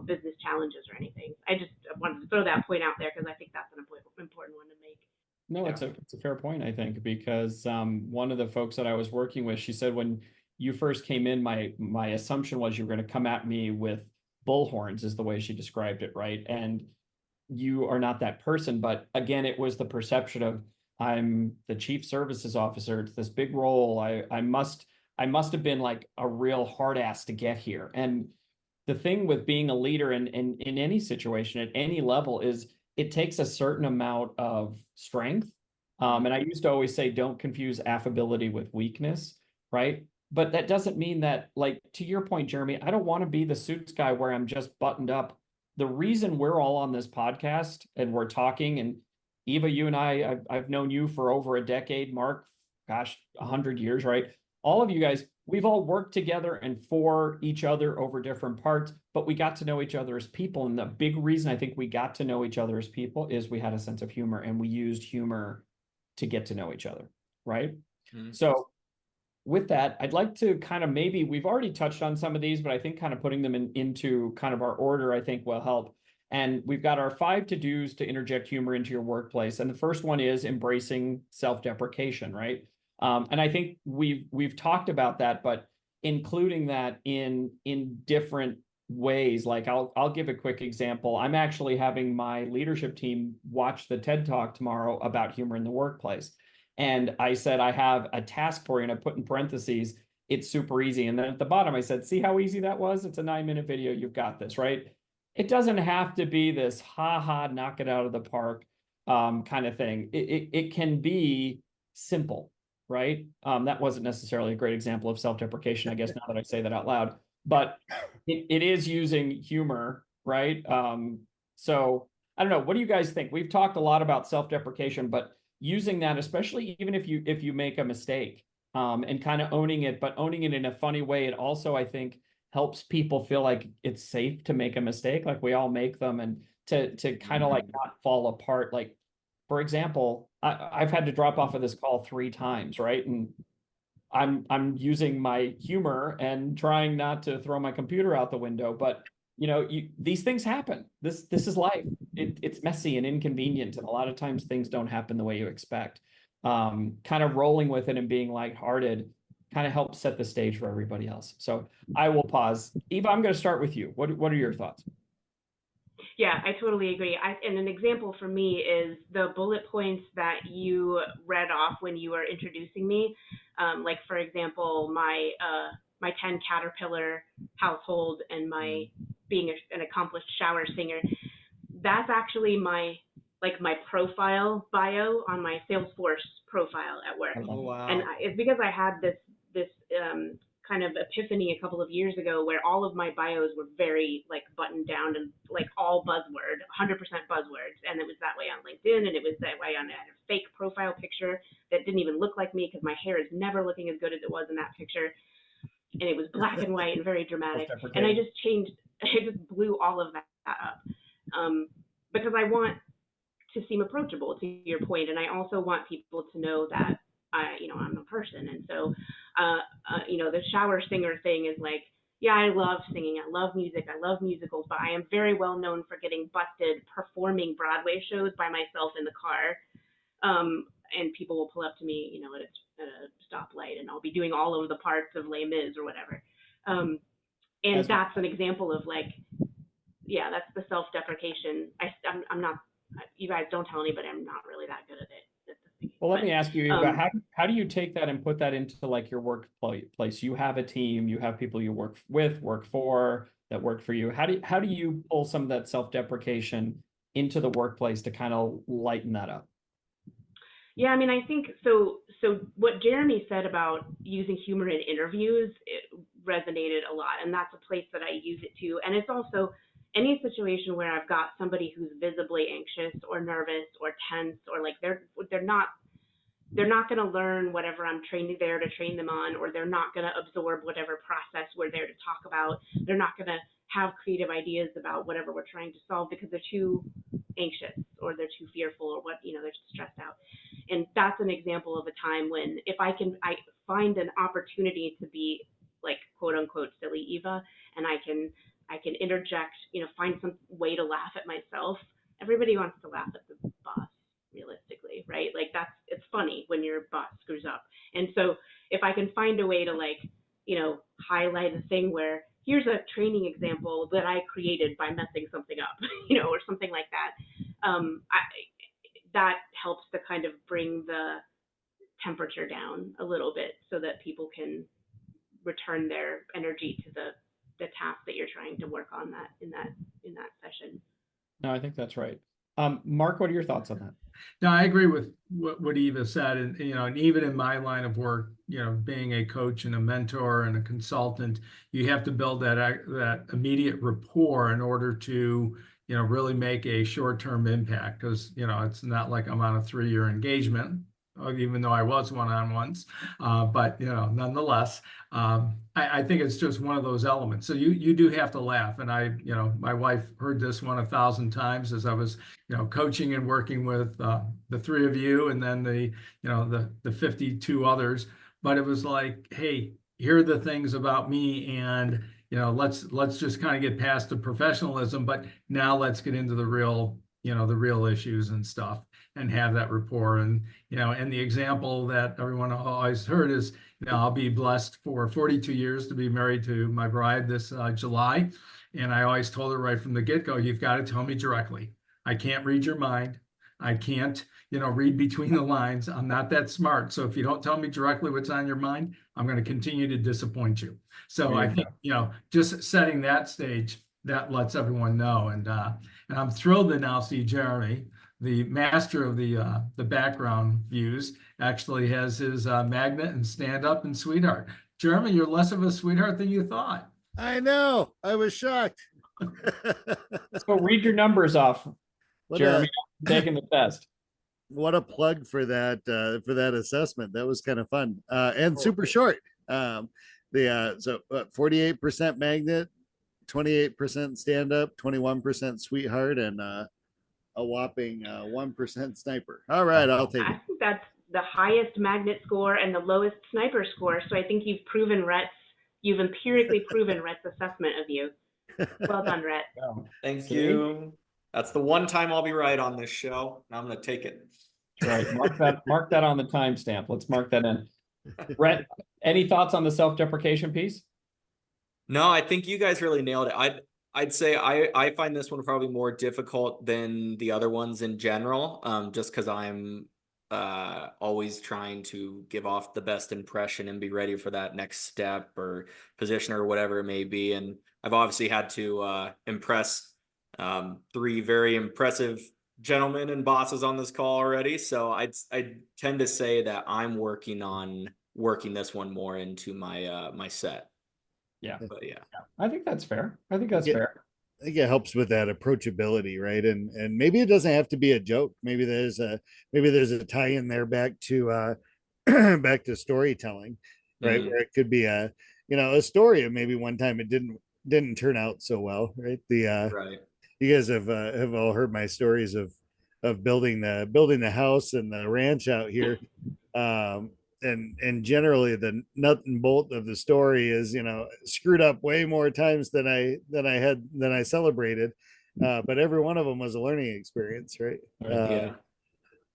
business challenges or anything. I just wanted to throw that point out there because I think that's an important one to make. No, it's a fair point, I think, because one of the folks that I was working with, she said, when you first came in, my assumption was you were going to come at me with bullhorns, is the way she described it, right? And you are not that person. But again, it was the perception of, I'm the chief services officer. It's this big role. I must have been like a real hard ass to get here. And the thing with being a leader in any situation at any level is it takes a certain amount of strength. And I used to always say, don't confuse affability with weakness, right? But that doesn't mean that, like, to your point, Jeremy, I don't want to be the suits guy where I'm just buttoned up. The reason we're all on this podcast and we're talking, and Eva, you and I've known you for over a decade, Mark, gosh, 100 years, right? All of you guys, we've all worked together and for each other over different parts, but we got to know each other as people. And the big reason I think we got to know each other as people is we had a sense of humor, and we used humor to get to know each other, right? So with that, I'd like to kind of, maybe we've already touched on some of these, but I think kind of putting them into kind of our order, I think will help. And we've got our 5 to-dos to interject humor into your workplace. And the first one is embracing self-deprecation, right? And I think we've talked about that, but including that in different ways. Like I'll give a quick example. I'm actually having my leadership team watch the TED Talk tomorrow about humor in the workplace. And I said, I have a task for you, and I put in parentheses, it's super easy. And then at the bottom, I said, see how easy that was? It's a 9-minute video. You've got this, right? It doesn't have to be this knock it out of the park kind of thing. It can be simple, right? That wasn't necessarily a great example of self-deprecation, I guess, now that I say that out loud, but it is using humor, right? So I don't know. What do you guys think? We've talked a lot about self-deprecation, but using that, especially even if you make a mistake and kind of owning it, but owning it in a funny way, it also, I think, helps people feel like it's safe to make a mistake, like we all make them, and to kind of like not fall apart. Like, for example, I've had to drop off of this call 3 times, right? And I'm using my humor and trying not to throw my computer out the window, but these things happen. This is life. It's messy and inconvenient, and a lot of times things don't happen the way you expect. Kind of rolling with it and being lighthearted kind of helps set the stage for everybody else. So I will pause. Eva, I'm going to start with you. What are your thoughts? Yeah, I totally agree. And an example for me is the bullet points that you read off when you were introducing me. Like, for example, my 10 caterpillar household and my being an accomplished shower singer. That's actually my profile bio on my Salesforce profile at work. Oh, wow. And it's because I had this kind of epiphany a couple of years ago where all of my bios were very like buttoned down and like all buzzword, 100% buzzwords. And it was that way on LinkedIn, and it was that way on a fake profile picture that didn't even look like me because my hair is never looking as good as it was in that picture. And it was black and white and very dramatic. And I just blew all of that up because I want to seem approachable, to your point, and I also want people to know that I'm a person. And so the shower singer thing is like, yeah, I love singing, I love music, I love musicals, but I am very well known for getting busted performing Broadway shows by myself in the car. And people will pull up to me, at a stoplight, and I'll be doing all of the parts of Les Mis or whatever. And that's an example of like, yeah, that's the self-deprecation. I'm not. You guys don't tell anybody I'm not really that good at it. Well, let me ask you, Eva, how do you take that and put that into like your workplace? You have a team, you have people you work with, work for, that work for you. How do you pull some of that self-deprecation into the workplace to kind of lighten that up? Yeah, I mean, I think so. So what Jeremy said about using humor in interviews, it resonated a lot, and that's a place that I use it to. And it's also any situation where I've got somebody who's visibly anxious or nervous or tense, or like they're not going to learn whatever I'm there to train them on, or they're not going to absorb whatever process we're there to talk about. They're not going to have creative ideas about whatever we're trying to solve because they're too anxious or they're too fearful or they're just stressed out. And that's an example of a time when if I find an opportunity to be like quote unquote silly Eva, and I can interject, find some way to laugh at myself. Everybody wants to laugh at the boss, realistically, right? Like it's funny when your boss screws up. And so if I can find a way to highlight a thing where here's a training example that I created by messing something up, or something like that, that helps to kind of bring the temperature down a little bit so that people can return their energy to the task that you're trying to work on in that session. No, I think that's right. Mark, what are your thoughts on that? No, I agree with what Eva said, and and even in my line of work, being a coach and a mentor and a consultant, you have to build that immediate rapport in order to really make a short-term impact, because it's not like I'm on a 3-year engagement, even though I was one-on-ones, but nonetheless, I think it's just one of those elements. So you do have to laugh, and my wife heard this one 1,000 times as I was coaching and working with the 3 of you, and then the 52 others. But it was like, hey, here are the things about me, and let's just kind of get past the professionalism, but now let's get into the real issues and stuff, and have that rapport. And and the example that everyone always heard is, I'll be blessed for 42 years to be married to my bride this July, and I always told her right from the get-go, you've got to tell me directly. I can't read your mind. I can't read between the lines. I'm not that smart. So if you don't tell me directly what's on your mind, I'm going to continue to disappoint you. So I think just setting that stage, that lets everyone know. And I'm thrilled to now see Jeremy, the master of the background views, actually has his magnet and stand up and sweetheart. Jeremy, you're less of a sweetheart than you thought. I know. I was shocked. So read your numbers off, Jeremy. Taking the test. What a plug for that assessment. That was kind of fun and super short. So 48% magnet, 28% stand up, 21% sweetheart, and a whopping 1% sniper. All right, I'll take it. I think that's the highest magnet score and the lowest sniper score. So I think you've empirically proven Rhett's assessment of you. Well done, Rhett. Thank you. That's the one time I'll be right on this show, and I'm going to take it. Right. Mark that on the timestamp. Let's mark that in. Rhett, any thoughts on the self-deprecation piece? No, I think you guys really nailed it. I'd say I find this one probably more difficult than the other ones in general, just because I'm always trying to give off the best impression and be ready for that next step or position or whatever it may be. And I've obviously had to impress three very impressive gentlemen and bosses on this call already. So I tend to say that I'm working on working this one more into my my set. Yeah. But yeah. I think that's fair. I think that's Yeah. fair. I think it helps with that approachability, right? And maybe it doesn't have to be a joke. Maybe there's a tie in there back to back to storytelling, right? Mhm. Where it could be a story of maybe one time it didn't turn out so well, right? Right. You guys have all heard my stories of building the house and the ranch out here. And generally the nut and bolt of the story is screwed up way more times than I celebrated, but every one of them was a learning experience, right? Right.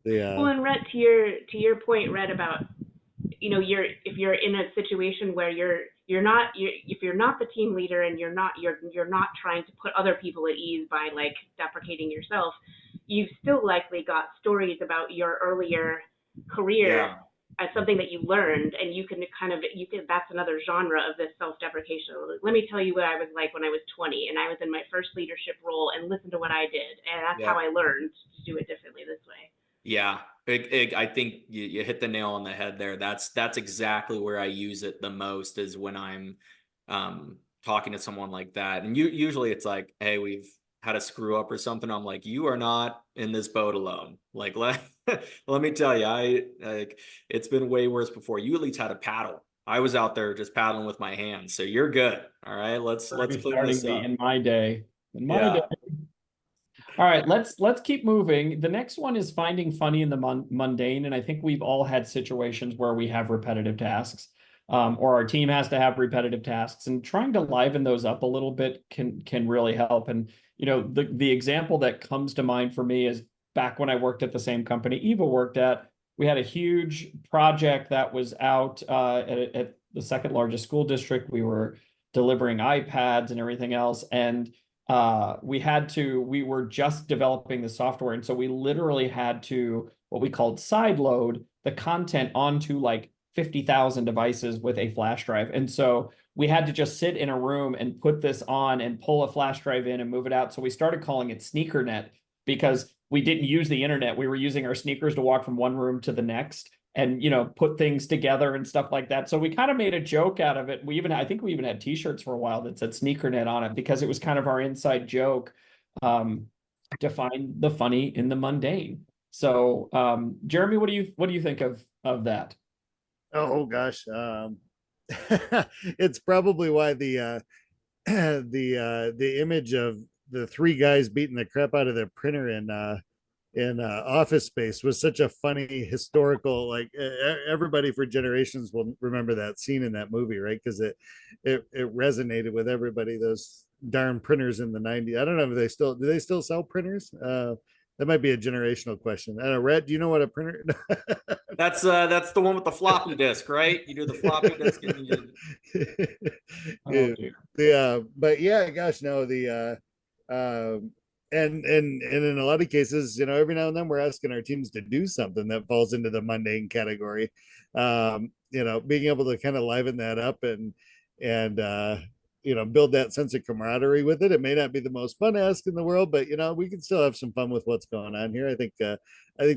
Yeah. Well, and Rhett, to your point, Rhett, about if you're in a situation where if you're not the team leader and you're not trying to put other people at ease by like deprecating yourself, you've still likely got stories about your earlier career Yeah. as something that you learned, and that's another genre of this self-deprecation. Let me tell you what I was like when I was 20 and I was in my first leadership role, and listen to what I did, and that's Yeah. how I learned to do it differently this way. Yeah. I think you hit the nail on the head there. That's exactly where I use it the most, is when I'm talking to someone like that. And usually it's like, hey, we've had a screw up or something. I'm like, you are not in this boat alone. Like, let me tell you, it's been way worse before. You at least had a paddle. I was out there just paddling with my hands. So you're good. All right. Let's clean this up. In my day. In my Yeah. day. All right, let's keep moving. The next one is finding funny in the mundane, and I think we've all had situations where we have repetitive tasks, or our team has to have repetitive tasks, and trying to liven those up a little bit can really help. And the example that comes to mind for me is back when I worked at the same company Eva worked at. We had a huge project that was out at the second largest school district. We were delivering iPads and everything else, and we were just developing the software. And so we literally had to, what we called side load the content onto like 50,000 devices with a flash drive. And so we had to just sit in a room and put this on and pull a flash drive in and move it out. So we started calling it SneakerNet because we didn't use the internet. We were using our sneakers to walk from one room to the next and put things together and stuff like that. So we kind of made a joke out of it. I think we even had t-shirts for a while that said SneakerNet on it, because it was kind of our inside joke to find the funny in the mundane. So Jeremy, what do you think of that? Oh gosh, it's probably why the image of the three guys beating the crap out of their printer in Office Space was such a funny historical, like everybody for generations will remember that scene in that movie, right? Because it resonated with everybody. Those darn printers in the 90s. I don't know if do they still sell printers? That might be a generational question. I don't know, Rhett, do you know what a printer? That's the one with the floppy disk, right? You do the floppy disk and Oh, yeah, but yeah, gosh, no, and in a lot of cases, every now and then we're asking our teams to do something that falls into the mundane category. Being able to kind of liven that up and build that sense of camaraderie with it. It may not be the most fun ask in the world, but we can still have some fun with what's going on here. I think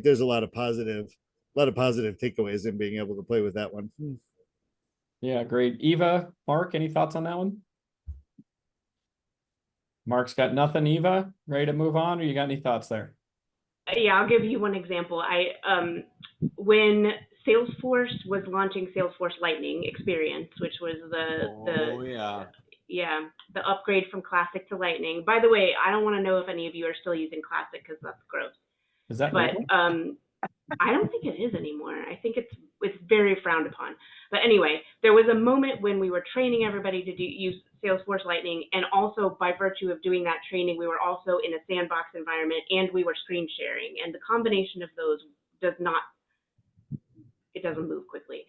there's a lot of positive takeaways in being able to play with that one. Yeah, great. Eva, Mark, any thoughts on that one? Mark's got nothing. Eva, ready to move on, or you got any thoughts there? Yeah, I'll give you one example. When Salesforce was launching Salesforce Lightning Experience, which was the upgrade from Classic to Lightning. By the way, I don't want to know if any of you are still using Classic, because that's gross. Is that but I don't think it is anymore. I think it's very frowned upon. But anyway, there was a moment when we were training everybody to use Salesforce Lightning, and also by virtue of doing that training, we were also in a sandbox environment and we were screen sharing, and the combination of those doesn't move quickly.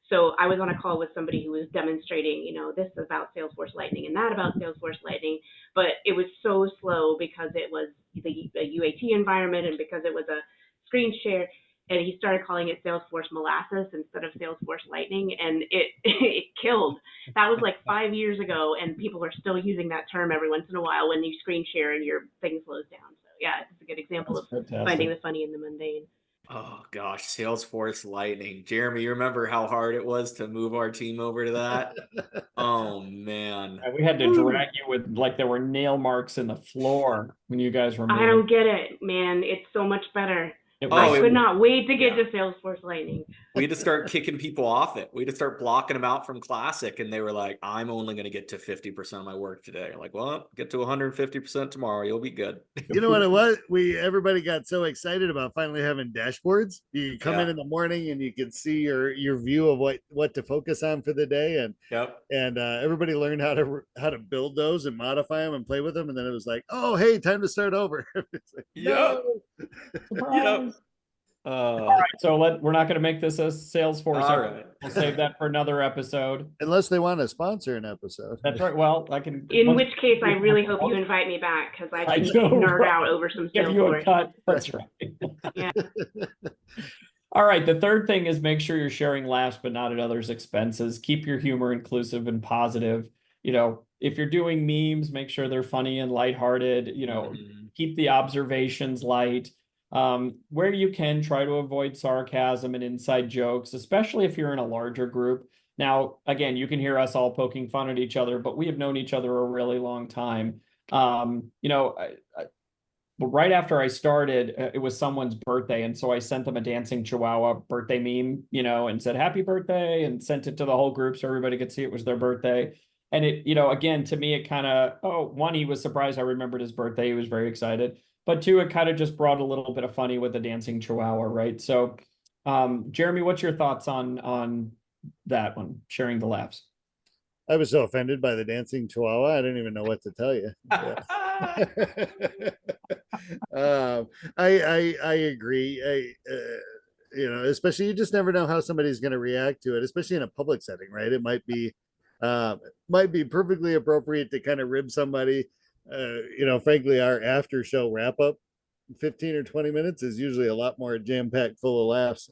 So I was on a call with somebody who was demonstrating, this about Salesforce Lightning and that about Salesforce Lightning, but it was so slow because it was the UAT environment and because it was a screen share. And he started calling it Salesforce Molasses instead of Salesforce Lightning, and it killed. That was like 5 years ago, and people are still using that term every once in a while when you screen share and your thing slows down. So yeah, it's a good example That's of fantastic. finding the funny in the mundane. Oh gosh, Salesforce Lightning. Jeremy, you remember how hard it was to move our team over to that? Oh man. And we had to drag you with like there were nail marks in the floor when you guys were moving. I don't get it, man. It's so much better. It Oh, I it- could not wait to get yeah. to Salesforce Lightning. We had to start kicking people off it. We had to start blocking them out from Classic, and they were like, "I'm only going to get to 50% of my work today." Like, well, get to 150% tomorrow. You'll be good. You know what it was? Everybody got so excited about finally having dashboards. You come Yeah. in the morning and you can see your view of what to focus on for the day, Yep. and everybody learned how to build those and modify them and play with them. And then it was like, oh, hey, time to start over. It's like, Yep. Surprise. All All right, so we're not going to make this a Salesforce. All episode. right. We'll save that for another episode. Unless they want to sponsor an episode. That's right. Well, I can. In which case, I really hope you invite me back because I I can know, nerd right? out over some Give you a Salesforce. cut. That's right. Yeah. All right. The third thing is make sure you're sharing laughs, but not at others' expenses. Keep your humor inclusive and positive. If you're doing memes, make sure they're funny and lighthearted. Mhm. Keep the observations light. Where you can, try to avoid sarcasm and inside jokes, especially if you're in a larger group. Now, again, you can hear us all poking fun at each other, but we have known each other a really long time. Right after I started, it was someone's birthday. And so I sent them a dancing chihuahua birthday meme, and said, happy birthday, and sent it to the whole group so everybody could see it was their birthday. And it, again, to me, it kind of, one, he was surprised I remembered his birthday. He was very excited. But two, it kind of just brought a little bit of funny with the dancing chihuahua, right? So, Jeremy, what's your thoughts on that one, sharing the laughs? I was so offended by the dancing chihuahua. I don't even know what to tell you. Yeah. I agree. Especially you just never know how somebody's going to react to it, especially in a public setting, right? It might be perfectly appropriate to kind of rib somebody. Frankly, our after show wrap up 15 or 20 minutes is usually a lot more jam-packed full of laughs,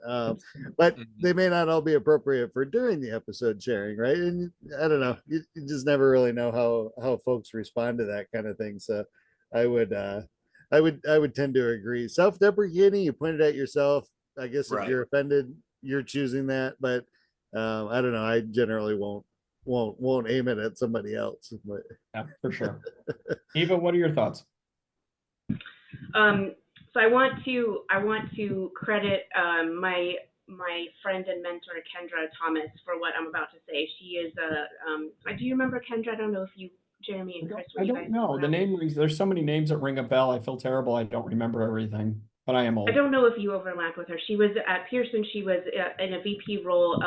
but they may not all be appropriate for during the episode sharing, right? And I don't know, you just never really know how folks respond to that kind of thing. So I would tend to agree. Self-deprecating, you pointed out yourself. I guess if Right. you're offended, you're choosing that, but I don't know, I generally won't aim it at somebody else, but Yeah, for sure. Eva, what are your thoughts? So I want to credit my friend and mentor Kendra Thomas for what I'm about to say. She is do you remember Kendra? I don't know if you, Jeremy and Chris, were I you don't guys know. The around? name rings. There's so many names that ring a bell. I feel terrible. I don't remember everything, but I am old. I don't know if you overlapped with her. She was at Pearson. She was in a VP role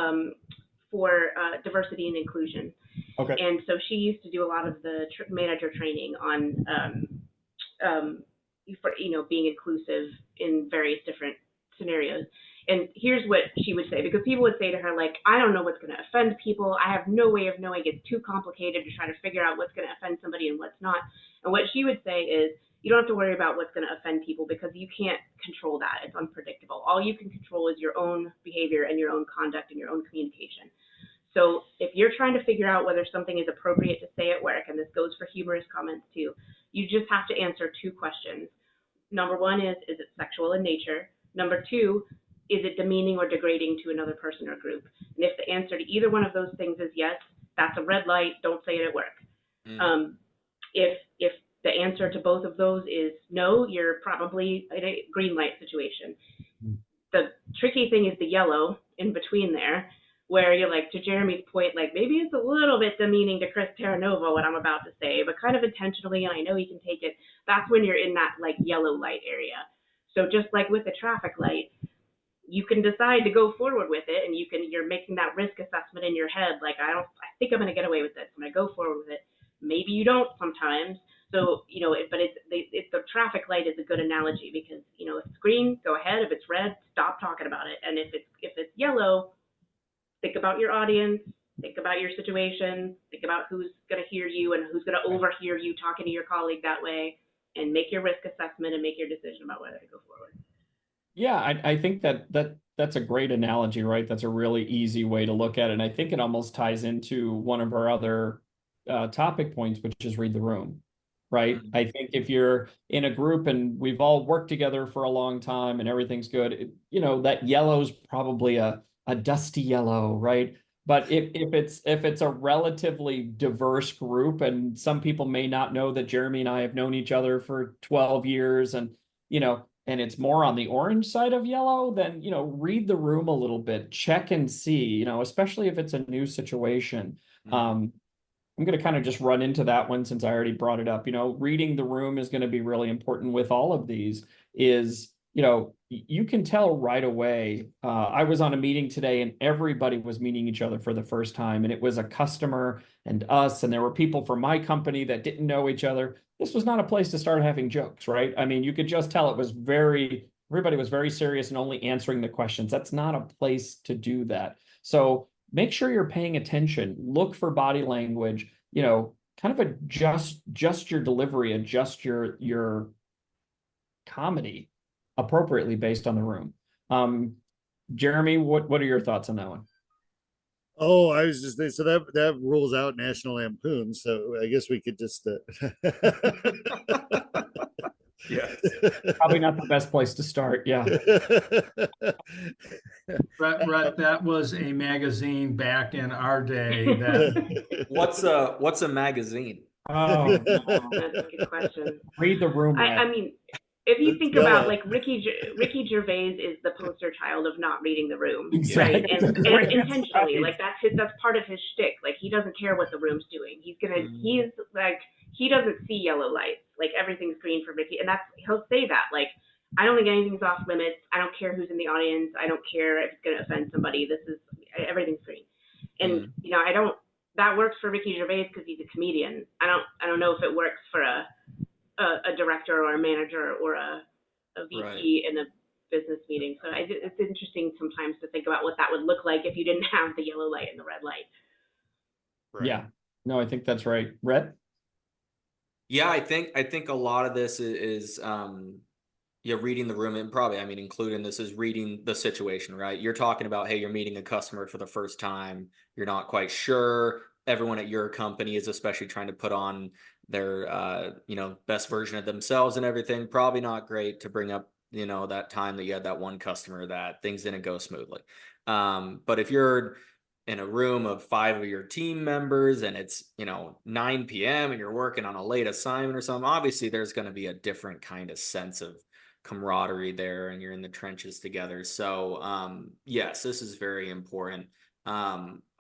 for diversity and inclusion. Okay. And so she used to do a lot of the manager training on for being inclusive in various different scenarios. And here's what she would say, because people would say to her, like, I don't know what's going to offend people. I have no way of knowing. It's too complicated to try to figure out what's going to offend somebody and what's not. And what she would say is, you don't have to worry about what's going to offend people because you can't control that. It's unpredictable. All you can control is your own behavior and your own conduct and your own communication. So if you're trying to figure out whether something is appropriate to say at work, and this goes for humorous comments too, you just have to answer two questions. Number one is it sexual in nature? Number two, is it demeaning or degrading to another person or group? And if the answer to either one of those things is yes, that's a red light. Don't say it at work. If the answer to both of those is no, you're probably in a green light situation. The tricky thing is the yellow in between there, where you're like, to Jeremy's point, like maybe it's a little bit demeaning to Chris Terranova what I'm about to say, but kind of intentionally, and I know he can take it. That's when you're in that like yellow light area. So just like with the traffic light, you can decide to go forward with it, and you're making that risk assessment in your head, like I think I'm going to get away with this. I'm going to go forward with it. Maybe you don't sometimes. So but it's the traffic light is a good analogy because if it's green, go ahead. If it's red, stop talking about it. And if it's yellow, think about your audience, think about your situation, think about who's going to hear you and who's going to overhear you talking to your colleague that way, and make your risk assessment and make your decision about whether to go forward. Yeah, I think that's a great analogy, right? That's a really easy way to look at it. And I think it almost ties into one of our other topic points, which is read the room, right? Mhm. I think if you're in a group and we've all worked together for a long time and everything's good, that yellow's probably a dusty yellow, right? But if it's a relatively diverse group, and some people may not know that Jeremy and I have known each other for 12 years, and and it's more on the orange side of yellow, then read the room a little bit, check and see, especially if it's a new situation. Mhm. I'm going to kind of just run into that one since I already brought it up. Reading the room is going to be really important with all of these. You can tell right away. I was on a meeting today and everybody was meeting each other for the first time, and it was a customer and us, and there were people from my company that didn't know each other. This was not a place to start having jokes, right? I mean, you could just tell everybody was very serious and only answering the questions. That's not a place to do that. So make sure you're paying attention, look for body language, kind of adjust your delivery, adjust your comedy appropriately based on the room. Jeremy, what are your thoughts on that one? Oh, I was just so that rules out National Lampoon. So I guess we could just. Yes. Probably not the best place to start. Yeah. Brett, that was a magazine back in our day that What's a magazine? Oh, no. That's a good question. Read the room. I mean, if you It's think yellow. about like Ricky Gervais is the poster child of not reading the room, Exactly. right? That's a And great intentionally, answer. like that's part of his shtick. Like he doesn't care what the room's doing. He's like he doesn't see yellow lights. Like everything's green for Ricky, and he'll say that. Like I don't think anything's off limits. I don't care who's in the audience. I don't care if it's going to offend somebody. Everything's green, and I don't. That works for Ricky Gervais because he's a comedian. I don't know if it works for a director or a manager or a VP Right. in a business meeting. So it's interesting sometimes to think about what that would look like if you didn't have the yellow light and the red light. Right. Yeah. No, I think that's right. Rhett? Yeah, I think a lot of this is reading the room, and probably, I mean, including this is reading the situation, right? You're talking about, hey, you're meeting a customer for the first time, you're not quite sure. Everyone at your company is especially trying to put on their best version of themselves and everything. Probably not great to bring up, that time that you had that one customer that things didn't go smoothly. But if you're in a room of 5 of your team members and it's 9 p.m. and you're working on a late assignment or something, obviously there's going to be a different kind of sense of camaraderie there, and you're in the trenches together. So yes, this is very important.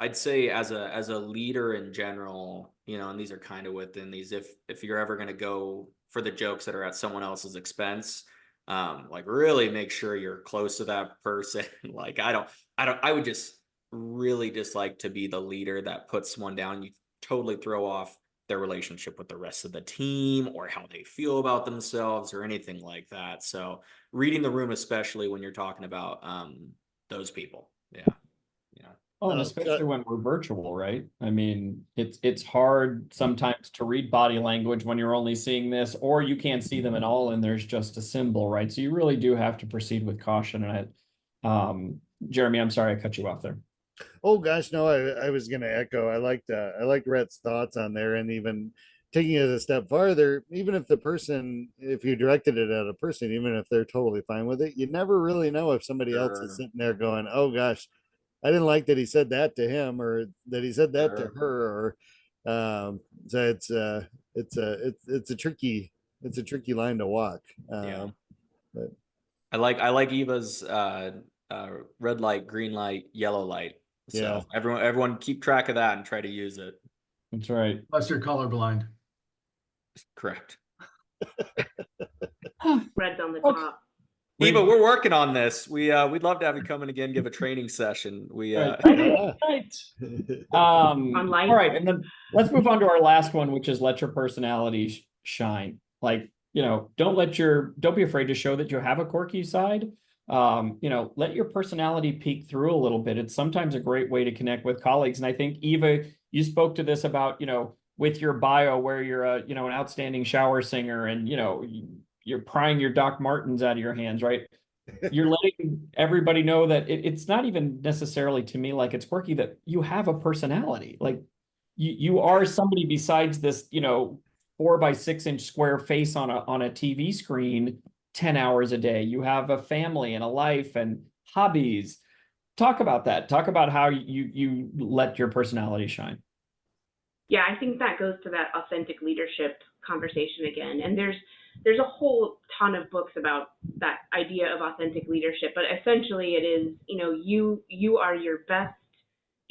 I'd say as a leader in general, and these are kind of within these, if you're ever going to go for the jokes that are at someone else's expense, like really make sure you're close to that person. Like I would just really dislike to be the leader that puts one down. You totally throw off their relationship with the rest of the team or how they feel about themselves or anything like that. So reading the room, especially when you're talking about those people. Yeah. Oh, and especially when we're virtual, right? I mean, it's hard sometimes to read body language when you're only seeing this, or you can't see them at all and there's just a symbol, right? So you really do have to proceed with caution. And Jeremy, I'm sorry I cut you off there. Oh gosh, no, I was going to echo. I liked Rhett's thoughts on there, and even taking it a step farther, even if you directed it at a person, even if they're totally fine with it, you never really know if somebody else is Sure. sitting there going, "Oh gosh, I didn't like that he said that to him, or that he said that to Sure. her," or so it's a tricky line to walk. Yeah. But I like Eva's red light, green light, yellow light. So yeah, everyone keep track of that and try to use it. That's right. unless you're colorblind. Correct. Red's on the Okay. top. Eva, we're working on this. We'd love to have you come in again, give a training session. Right. On All lighten. right, and then let's move on to our last one, which is let your personality shine. Like, don't be afraid to show that you have a quirky side. let your personality peek through a little bit. It's sometimes a great way to connect with colleagues. And I think, Eva, you spoke to this about, with your bio where you're an outstanding shower singer and, you're prying your Doc Martens out of your hands, right? You're letting everybody know that it's not even necessarily to me like it's quirky, that you have a personality. Like you are somebody besides this, 4 by 6 inch square face on a TV screen 10 hours a day. You have a family and a life and hobbies. Talk about that. Talk about how you let your personality shine. Yeah, I think that goes to that authentic leadership conversation again. And there's a whole ton of books about that idea of authentic leadership, but essentially it is, you are your best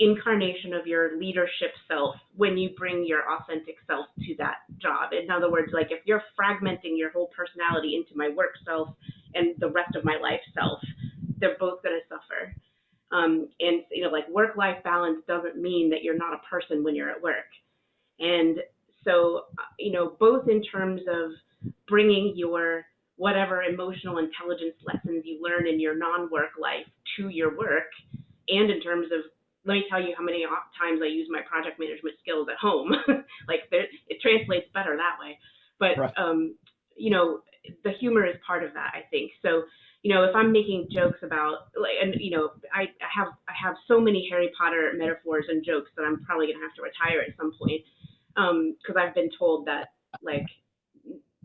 incarnation of your leadership self when you bring your authentic self to that job. In other words, like if you're fragmenting your whole personality into my work self and the rest of my life self, they're both going to suffer. And like work-life balance doesn't mean that you're not a person when you're at work. And so, both in terms of bringing your whatever emotional intelligence lessons you learn in your non-work life to your work, and in terms of, let me tell you how many times I use my project management skills at home. Like it translates better that way. But, Right. The humor is part of that, I think. So, if I'm making jokes about, and I have so many Harry Potter metaphors and jokes that I'm probably gonna have to retire at some point, because I've been told that like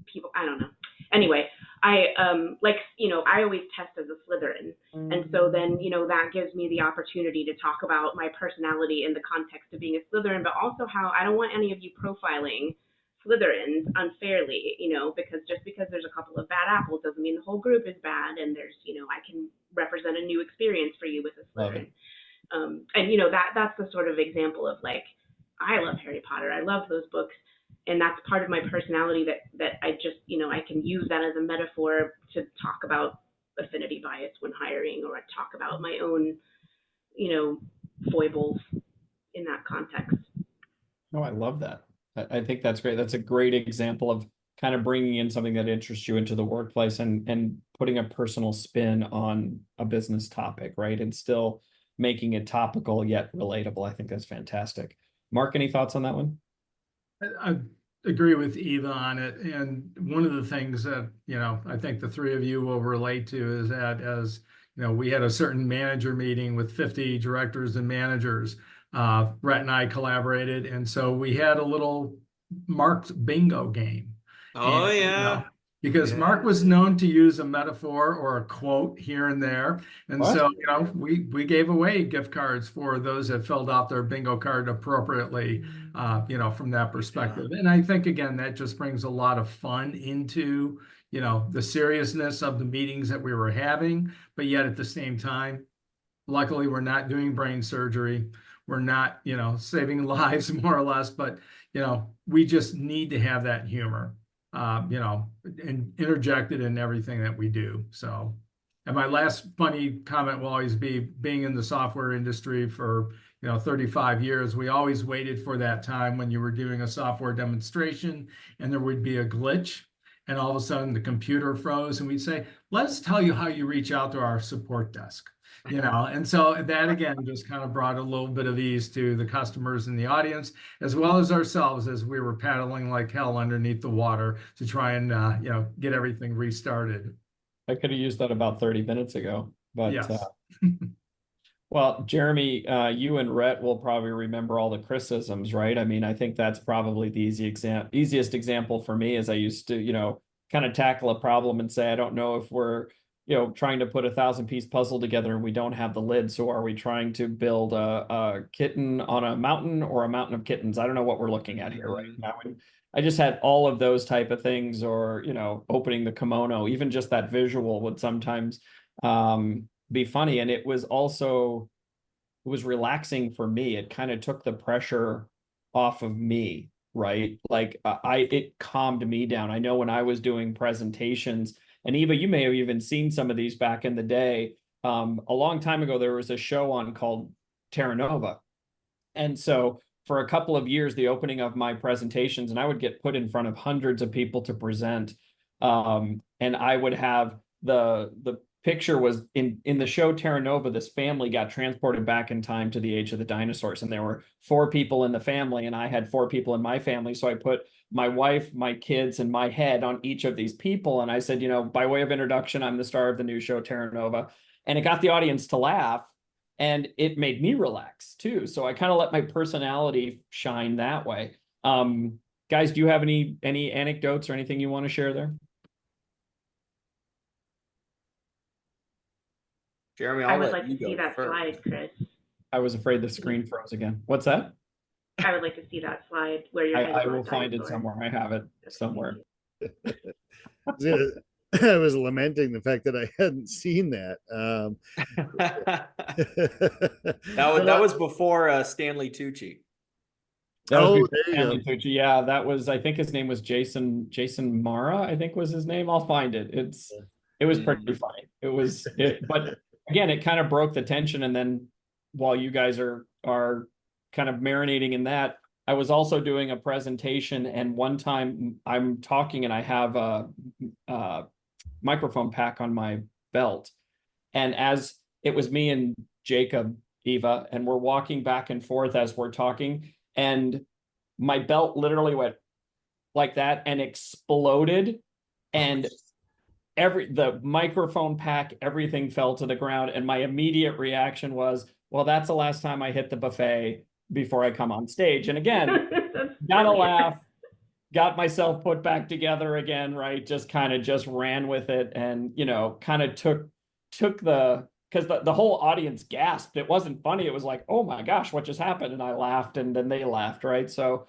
people, I don't know. Anyway, I always test as a Slytherin, and so then that gives me the opportunity to talk about my personality in the context of being a Slytherin, but also how I don't want any of you profiling Slytherins unfairly, because just because there's a couple of bad apples doesn't mean the whole group is bad, and there's, I can represent a new experience for you with a Slytherin. And that's the sort of example of like, I love Harry Potter, I love those books, and that's part of my personality that I just, I can use that as a metaphor to talk about affinity bias when hiring, or I talk about my own, foibles in that context. Oh, I love that. I think that's great. That's a great example of kind of bringing in something that interests you into the workplace and putting a personal spin on a business topic, right? And still making it topical yet relatable. I think that's fantastic. Mark, any thoughts on that one? I agree with Eva on it. And one of the things that, I think the three of you will relate to is that as, we had a certain manager meeting with 50 directors and managers. Brett and I collaborated. And so we had a little Marked bingo game. Oh, And, yeah. because Mark was known to use a metaphor or a quote here and there. And What? so, we gave away gift cards for those that filled out their bingo card appropriately, from that perspective. And I think, again, that just brings a lot of fun into, the seriousness of the meetings that we were having. But yet at the same time, luckily, we're not doing brain surgery. We're not, saving lives more or less, but, we just need to have that humor, and interjected in everything that we do. So, and my last funny comment will always be being in the software industry for, 35 years, we always waited for that time when you were doing a software demonstration and there would be a glitch. And all of a sudden the computer froze and we'd say, let's tell you how you reach out to our support desk. And so that again just kind of brought a little bit of ease to the customers in the audience, as well as ourselves, as we were paddling like hell underneath the water to try and get everything restarted. I could have used that about 30 minutes ago, but Yes. well, Jeremy, you and Rhett will probably remember all the Chrisisms, right? I mean, I think that's probably the easiest example for me, as I used to, kind of tackle a problem and say, I don't know if we're trying to put a 1,000-piece puzzle together and we don't have the lid. So are we trying to build a kitten on a mountain or a mountain of kittens? I don't know what we're looking at here right now. And I just had all of those type of things, or, opening the kimono, even just that visual would sometimes be funny. And it was relaxing for me. It kind of took the pressure off of me, right? Like it calmed me down. I know when I was doing presentations, and Eva, you may have even seen some of these back in the day. A long time ago, there was a show on called Terra Nova. And so for a couple of years, the opening of my presentations, and I would get put in front of hundreds of people to present. And I would have the picture was in the show Terra Nova, this family got transported back in time to the age of the dinosaurs, and there were 4 people in the family, and I had 4 people in my family. So I put my wife, my kids, and my head on each of these people. And I said, you know, by way of introduction, I'm the star of the new show Terra Nova. And it got the audience to laugh, and it made me relax too. So I kind of let my personality shine that way. Guys, do you have any anecdotes or anything you want to share there? Jeremy, I I'll would let like you to see go that first. slide, Chris. I was afraid the screen froze again. What's that? I would like to see that slide where you're I will find it somewhere. I have it somewhere. I was lamenting the fact that I hadn't seen that. That was before Stanley Tucci. That was Oh, before there you Stanley go. Tucci. Yeah, that was, I think his name was Jason Mara, I think was his name. I'll find it. It was pretty funny. But again, it kind of broke the tension. And then while you guys are kind of marinating in that, I was also doing a presentation, and one time I'm talking and I have a microphone pack on my belt. And as it was me and Jacob, Eva, and we're walking back and forth as we're talking, and my belt literally went like that and exploded, and the microphone pack, everything fell to the ground. And my immediate reaction was, well, that's the last time I hit the buffet before I come on stage. And again, got a laugh, got myself put back together again, right? Just kind of just ran with it, and, you know, kind of took because the whole audience gasped. It wasn't funny. It was like, oh my gosh, what just happened? And I laughed, and then they laughed, right? So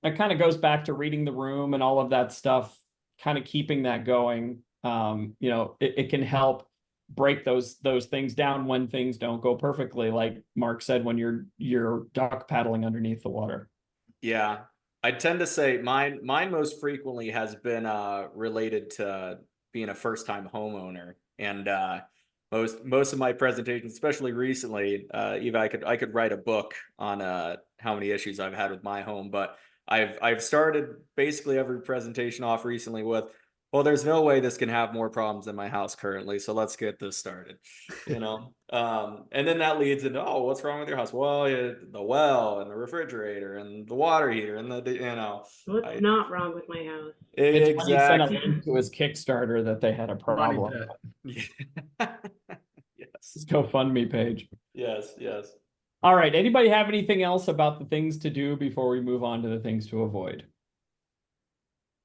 it kind of goes back to reading the room and all of that stuff, kind of keeping that going. You know, it can help break those things down when things don't go perfectly, like Mark said, when you're duck paddling underneath the water. Yeah, I tend to say mine most frequently has been related to being a first-time homeowner. And most of my presentations, especially recently, Eva, I could write a book on how many issues I've had with my home. But I've started basically every presentation off recently with, well, there's no way this can have more problems than my house currently, so let's get this started. You know, and then that leads into, oh, what's wrong with your house? Well, the well and the refrigerator and the water heater and What's not wrong with my house? It's when he sent a exactly. link to his Kickstarter that they had a Money problem. pit. Yes. His GoFundMe page. Yes. All right. Anybody have anything else about the things to do before we move on to the things to avoid?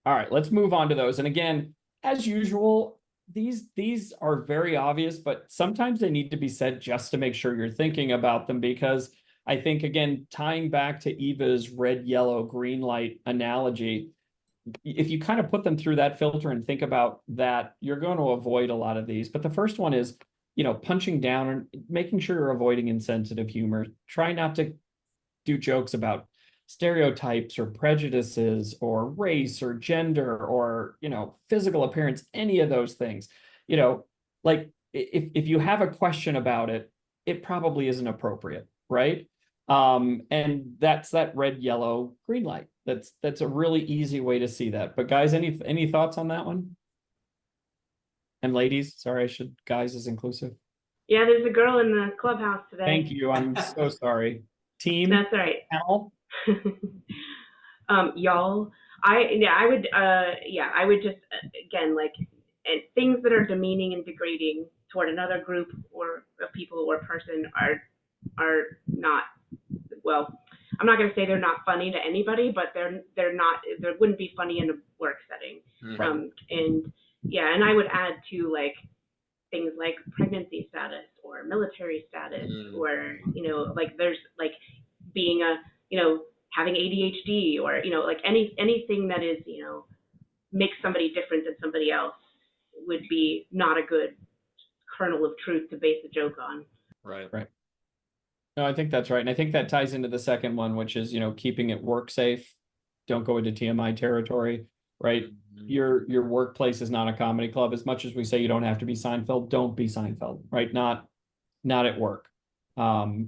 All right, let's move on to those. And again, as usual, these are very obvious, but sometimes they need to be said just to make sure you're thinking about them, because I think, again, tying back to Eva's red, yellow, green light analogy, if you kind of put them through that filter and think about that, you're going to avoid a lot of these. But the first one is, you know, punching down and making sure you're avoiding insensitive humor. Try not to do jokes about stereotypes or prejudices or race or gender or, you know, physical appearance, any of those things. You know, like if you have a question about it, it probably isn't appropriate, right? And that's that red, yellow, green light. That's a really easy way to see that. But guys, any thoughts on that one? And ladies, sorry, guys is inclusive. Yeah, there's a girl in the clubhouse today. Thank you. I'm so sorry. Team. That's all right. Panel. Y'all, I would just again, like, and things that are demeaning and degrading toward another group or of people or person are not, well, I'm not going to say they're not funny to anybody, but they wouldn't be funny in a work setting. And I would add to, like, things like pregnancy status or military status, or, you know, like there's like being having ADHD, or, you know, like anything that is, you know, makes somebody different than somebody else would be not a good kernel of truth to base a joke on. Right. No, I think that's right. And I think that ties into the second one, which is, you know, keeping it work safe. Don't go into TMI territory, right? Mm-hmm. Your workplace is not a comedy club. As much as we say you don't have to be Seinfeld, don't be Seinfeld, right? Not at work.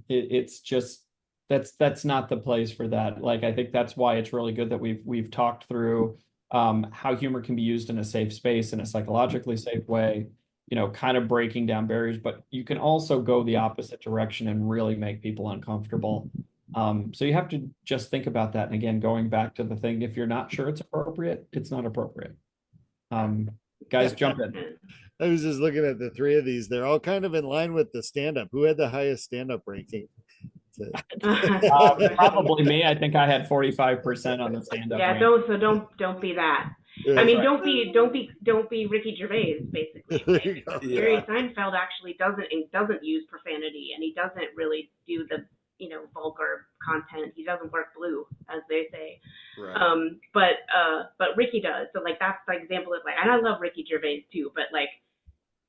It's just, that's not the place for that. Like, I think that's why it's really good that we've talked through how humor can be used in a safe space, in a psychologically safe way. kind of breaking down barriers, but you can also go the opposite direction and really make people uncomfortable. So you have to just think about that. And again, going back to the thing, if you're not sure it's appropriate, it's not appropriate. Guys, jump in. I was just looking at the three of these. They're all kind of in line with the stand-up. Who had the highest stand-up ranking? Probably me. I think I had 45% on the stand-up. Yeah, don't be that. I mean, don't be Ricky Gervais, basically. Jerry Seinfeld actually doesn't use profanity, and he doesn't really do the vulgar content. He doesn't work blue, as they say. Right. But Ricky does. So like that's the example of and I love Ricky Gervais too, but like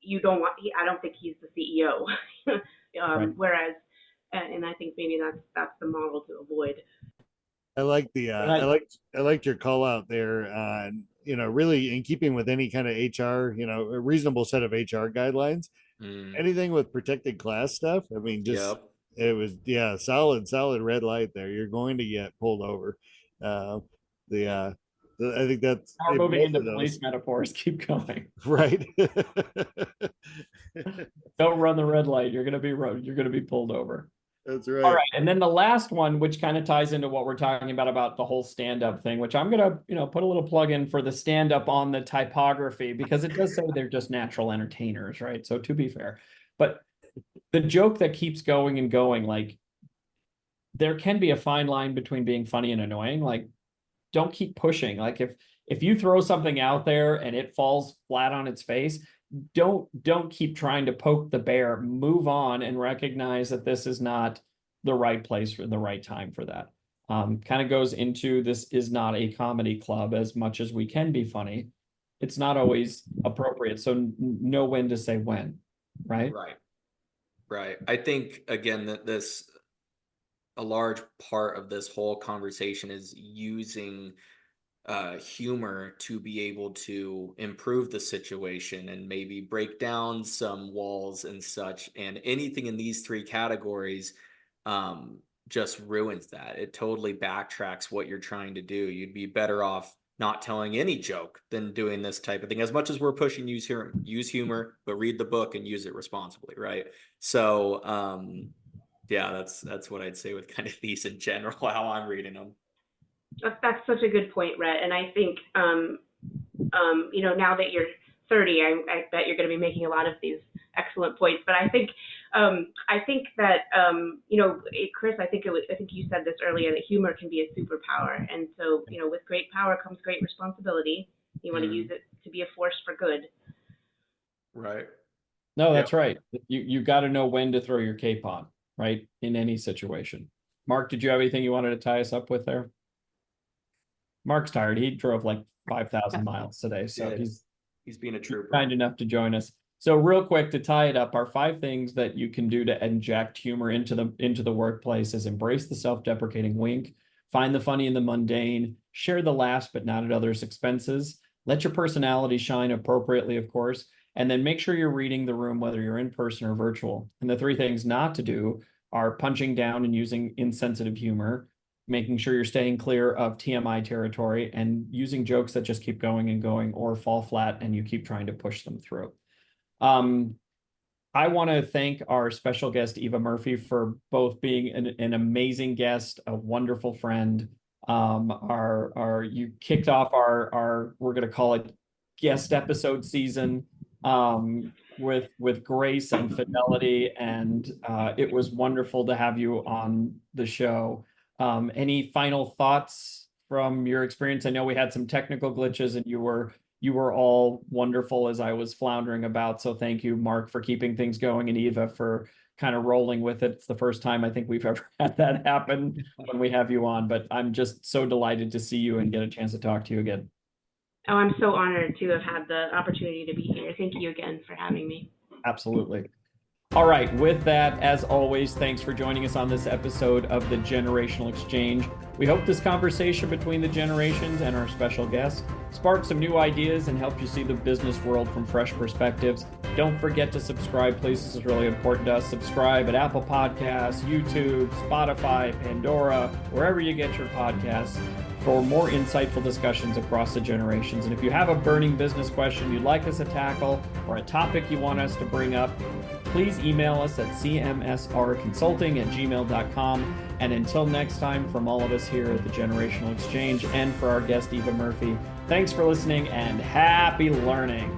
I don't think he's the CEO. Right. Whereas, and I think maybe that's the model to avoid. I like the I liked your call out there on really in keeping with any kind of HR, a reasonable set of HR guidelines. Anything with protected class stuff. I mean, just it was solid red light there. You're going to get pulled over. I think that's we're moving into police metaphors. Keep going. Right. Don't run the red light. You're gonna be pulled over. That's right. All right. And then the last one, which kind of ties into what we're talking about the whole stand-up thing, which I'm going to, put a little plug in for the stand-up on the typography, because it does say they're just natural entertainers, right? So to be fair, but the joke that keeps going and going, like there can be a fine line between being funny and annoying. Like don't keep pushing. Like if you throw something out there and it falls flat on its face, don't keep trying to poke the bear. Move on and recognize that this is not the right place for the right time for that. Kind of goes into, this is not a comedy club. As much as we can be funny, it's not always appropriate. So know when to say when, right? Right. I think again that a large part of this whole conversation is using humor to be able to improve the situation and maybe break down some walls and such. And anything in these three categories just ruins that. It totally backtracks what you're trying to do. You'd be better off not telling any joke than doing this type of thing. As much as we're pushing use humor, but read the book and use it responsibly, right? So that's what I'd say with kind of these in general, how I'm reading them. That's such a good point, Rhett. And I think, now that you're 30, I bet you're going to be making a lot of these excellent points. But I think that, Chris, I think you said this earlier, that humor can be a superpower. And so, with great power comes great responsibility. You want to use it to be a force for good. Right. No, that's right. You got to know when to throw your cape on, right? In any situation. Mark, did you have anything you wanted to tie us up with there? Mark's tired. He drove like 5,000 miles today, so he's being a trooper. Kind enough to join us. So real quick, to tie it up, our 5 things that you can do to inject humor into the workplace is embrace the self-deprecating wink, find the funny in the mundane, share the laughs but not at others' expenses, let your personality shine appropriately, of course, and then make sure you're reading the room whether you're in person or virtual. And the 3 things not to do are punching down and using insensitive humor, making sure you're staying clear of TMI territory, and using jokes that just keep going and going or fall flat and you keep trying to push them through. I want to thank our special guest, Eva Murphy, for both being an amazing guest, a wonderful friend. You kicked off our we're going to call it guest episode season with grace and fidelity, and it was wonderful to have you on the show. Any final thoughts from your experience? I know we had some technical glitches and you were all wonderful as I was floundering about. So thank you, Mark, for keeping things going, and Eva for kind of rolling with it. It's the first time I think we've ever had that happen when we have you on, but I'm just so delighted to see you and get a chance to talk to you again. Oh, I'm so honored to have had the opportunity to be here. Thank you again for having me. Absolutely. All right, with that, as always, thanks for joining us on this episode of the Generational Exchange. We hope this conversation between the generations and our special guest sparked some new ideas and helped you see the business world from fresh perspectives. Don't forget to subscribe, please. This is really important to us. Subscribe at Apple Podcasts, YouTube, Spotify, Pandora, wherever you get your podcasts. for more insightful discussions across the generations. And if you have a burning business question you'd like us to tackle or a topic you want us to bring up, please email us at cmsrconsulting@gmail.com. And until next time, from all of us here at the Generational Exchange and for our guest, Eva Murphy, thanks for listening and happy learning.